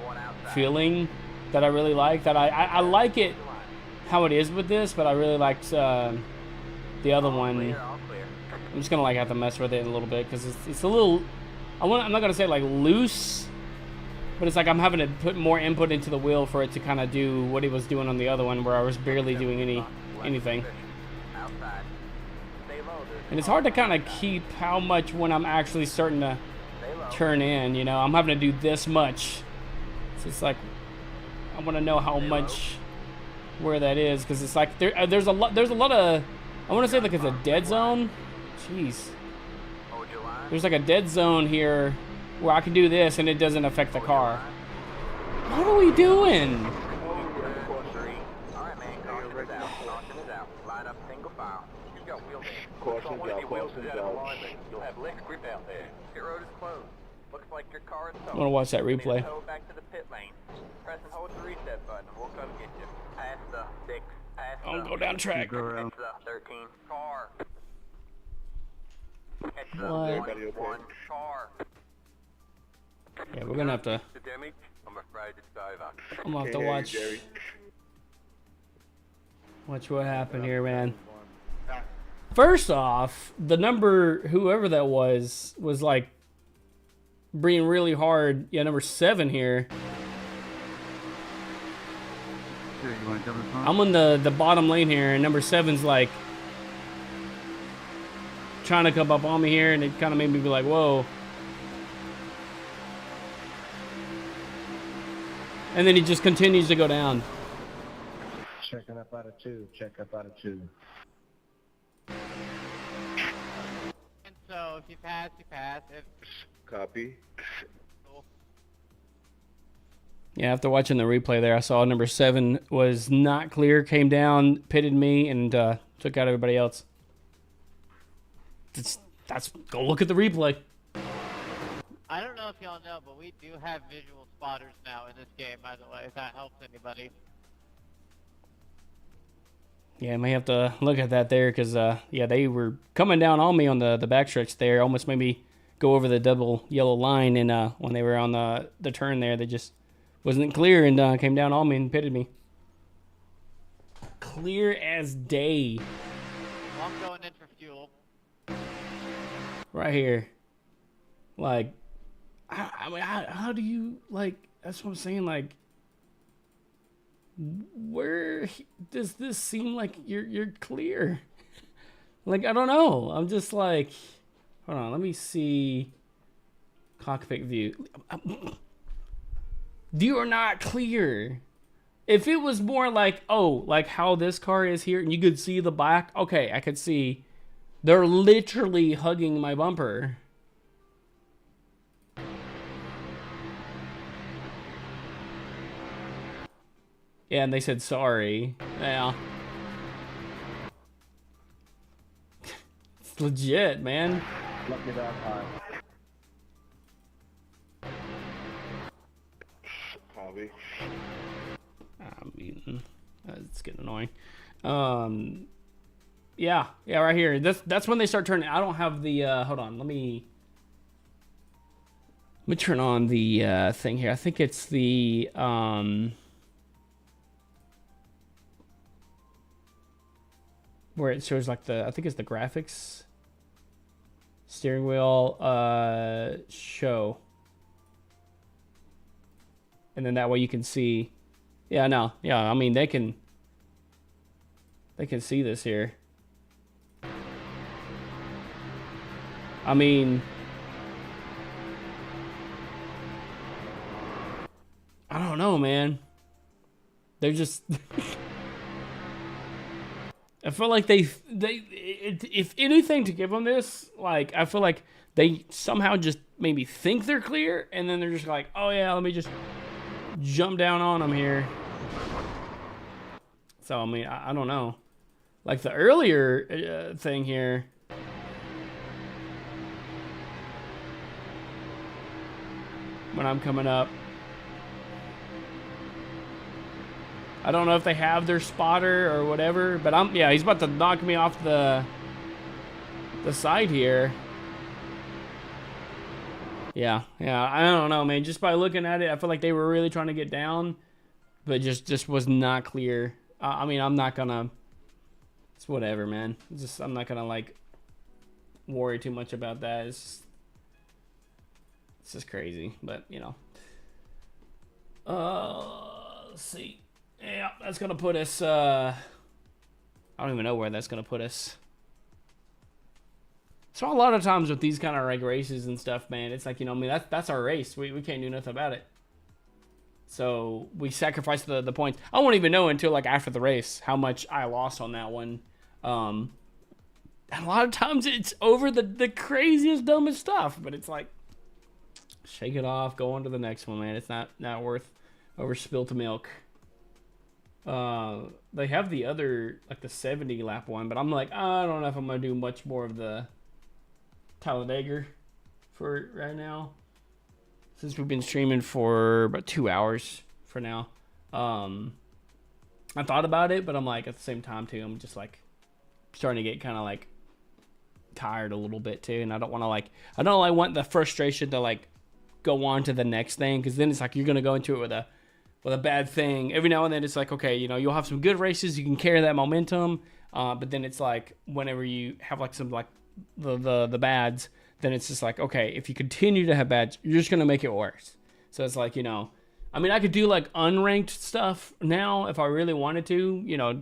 Speaker 1: feeling that I really like. That I like it how it is with this, but I really like the other one. I'm just gonna like have to mess with it a little bit, because it's a little, I'm not gonna say like loose, but it's like I'm having to put more input into the wheel for it to kind of do what it was doing on the other one, where I was barely doing anything. And it's hard to kind of keep how much when I'm actually starting to turn in, you know. I'm having to do this much. So it's like, I want to know how much, where that is, because it's like, there's a lot of, I want to say like it's a dead zone. Jeez. There's like a dead zone here where I can do this and it doesn't affect the car. What are we doing?
Speaker 4: Alright, man. Caution is out. Caution is out. Line up single file. You've got wheels in.
Speaker 8: Caution's out, caution's out.
Speaker 4: You'll have less grip out there. Pit road is closed. Looks like your car is
Speaker 1: I want to watch that replay.
Speaker 4: Back to the pit lane. Press and hold the reset button. We'll come get you. Past the 6. Past
Speaker 1: I'll
Speaker 4: the
Speaker 1: go down track.
Speaker 4: It's the 13 car. It's the
Speaker 1: What?
Speaker 4: 21 car.
Speaker 1: Yeah, we're gonna have to.
Speaker 5: The damage, I'm afraid it's over.
Speaker 1: I'm gonna have to
Speaker 8: Can't hear you,
Speaker 1: watch.
Speaker 8: Jerry.
Speaker 1: Watch what happened here, man. First off, the number, whoever that was like being really hard. Yeah, number 7 here. I'm on the bottom lane here, and number 7's like trying to come up on me here, and it kind of made me be like, whoa. And then he just continues to go down.
Speaker 2: Checking up out of 2. Check up out of 2.
Speaker 11: And so, if you pass, you pass. If
Speaker 8: Copy.
Speaker 1: Yeah, after watching the replay there, I saw number 7 was not clear, came down, pitted me, and took out everybody else. That's go look at the replay.
Speaker 11: I don't know if y'all know, but we do have visual spotters now in this game, by the way, if that helps anybody.
Speaker 1: Yeah, I may have to look at that there, because, yeah, they were coming down on me on the backstretch there. Almost made me go over the double yellow line, and when they were on the turn there, they just wasn't clear and came down on me and pitted me. Clear as day.
Speaker 11: Well, I'm going in for fuel.
Speaker 1: Right here. Like, I mean, how do you, like, that's what I'm saying, like, where does this seem like you're clear? Like, I don't know. I'm just like, hold on, let me see cockpit view. You are not clear. If it was more like, oh, like how this car is here and you could see the back, okay, I could see. They're literally hugging my bumper. Yeah, and they said sorry. Yeah. It's legit, man.
Speaker 2: Look at that high.
Speaker 8: Copy.
Speaker 1: I'm muting. It's getting annoying. Yeah, right here. That's when they start turning. I don't have the. Hold on, let me Let me turn on the thing here. I think it's the where it shows like I think it's the graphics steering wheel show. And then that way you can see. Yeah, no. Yeah, I mean they can see this here. I mean, I don't know, man. They're just I feel like if anything to give them this, like I feel like they somehow just maybe think they're clear, and then they're just like, oh yeah, let me just jump down on them here. So I mean, I don't know. Like the earlier thing here. When I'm coming up, I don't know if they have their spotter or whatever, but yeah, he's about to knock me off the side here. Yeah, I don't know, man. Just by looking at it, I feel like they were really trying to get down, but just was not clear. I mean, I'm not gonna. It's whatever, man. I'm not gonna like worry too much about that. It's just crazy, but you know. Let's see. Yeah, that's gonna put us. I don't even know where that's gonna put us. So a lot of times with these kind of like races and stuff, man, it's like, you know, I mean, that's our race. We can't do nothing about it. So we sacrifice the points. I won't even know until like after the race how much I lost on that one. And a lot of times it's over the craziest, dumbest stuff, but it's like, shake it off, go on to the next one, man. It's not worth over spilt milk. They have the other, like the 70 lap one, but I'm like, I don't know if I'm gonna do much more of the Talladega for right now, since we've been streaming for about 2 hours for now. I thought about it, but I'm like, at the same time too, I'm just like starting to get kind of like tired a little bit too, and I don't want the frustration to like go on to the next thing, because then it's like you're gonna go into it with a bad thing. Every now and then it's like, okay, you know, you'll have some good races, you can carry that momentum, but then it's like whenever you have like some like the bads, then it's just like, okay, if you continue to have bads, you're just gonna make it worse. So it's like, you know, I mean, I could do like unranked stuff now if I really wanted to, you know,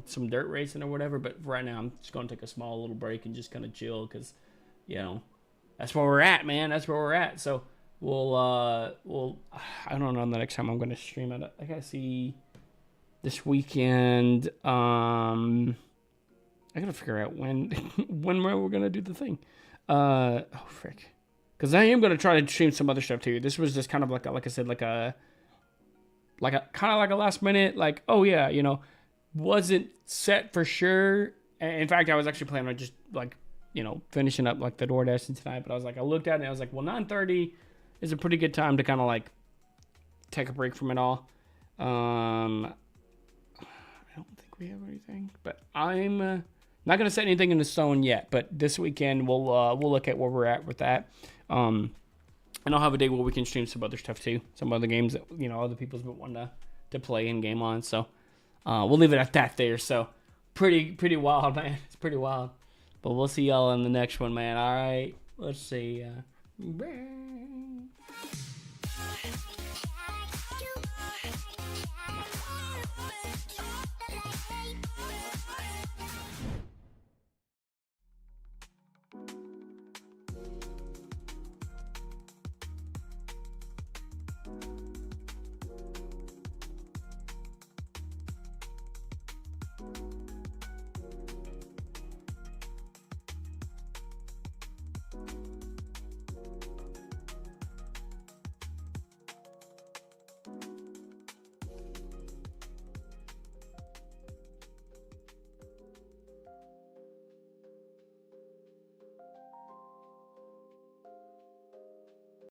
Speaker 1: some dirt racing or whatever, but right now I'm just gonna take a small little break and just kind of chill, because, you know, that's where we're at, man. That's where we're at. So we'll I don't know the next time I'm gonna stream it. I gotta see this weekend. I gotta figure out when we're gonna do the thing. Oh frick, because I am gonna try to stream some other stuff too. This was just kind of like I said, like a kind of like a last minute, like, oh yeah, you know, wasn't set for sure. In fact, I was actually planning on just like, you know, finishing up like the DoorDash tonight, but I was like, I looked at it and I was like, well, 9:30 is a pretty good time to kind of like take a break from it all. I don't think we have anything, but I'm not gonna set anything in the stone yet. But this weekend we'll look at where we're at with that. And I'll have a day where we can stream some other stuff too, some other games that, you know, other people's been wanting to play in game on. So we'll leave it at that there. So pretty wild, man. It's pretty wild. But we'll see y'all in the next one, man. All right. Let's see.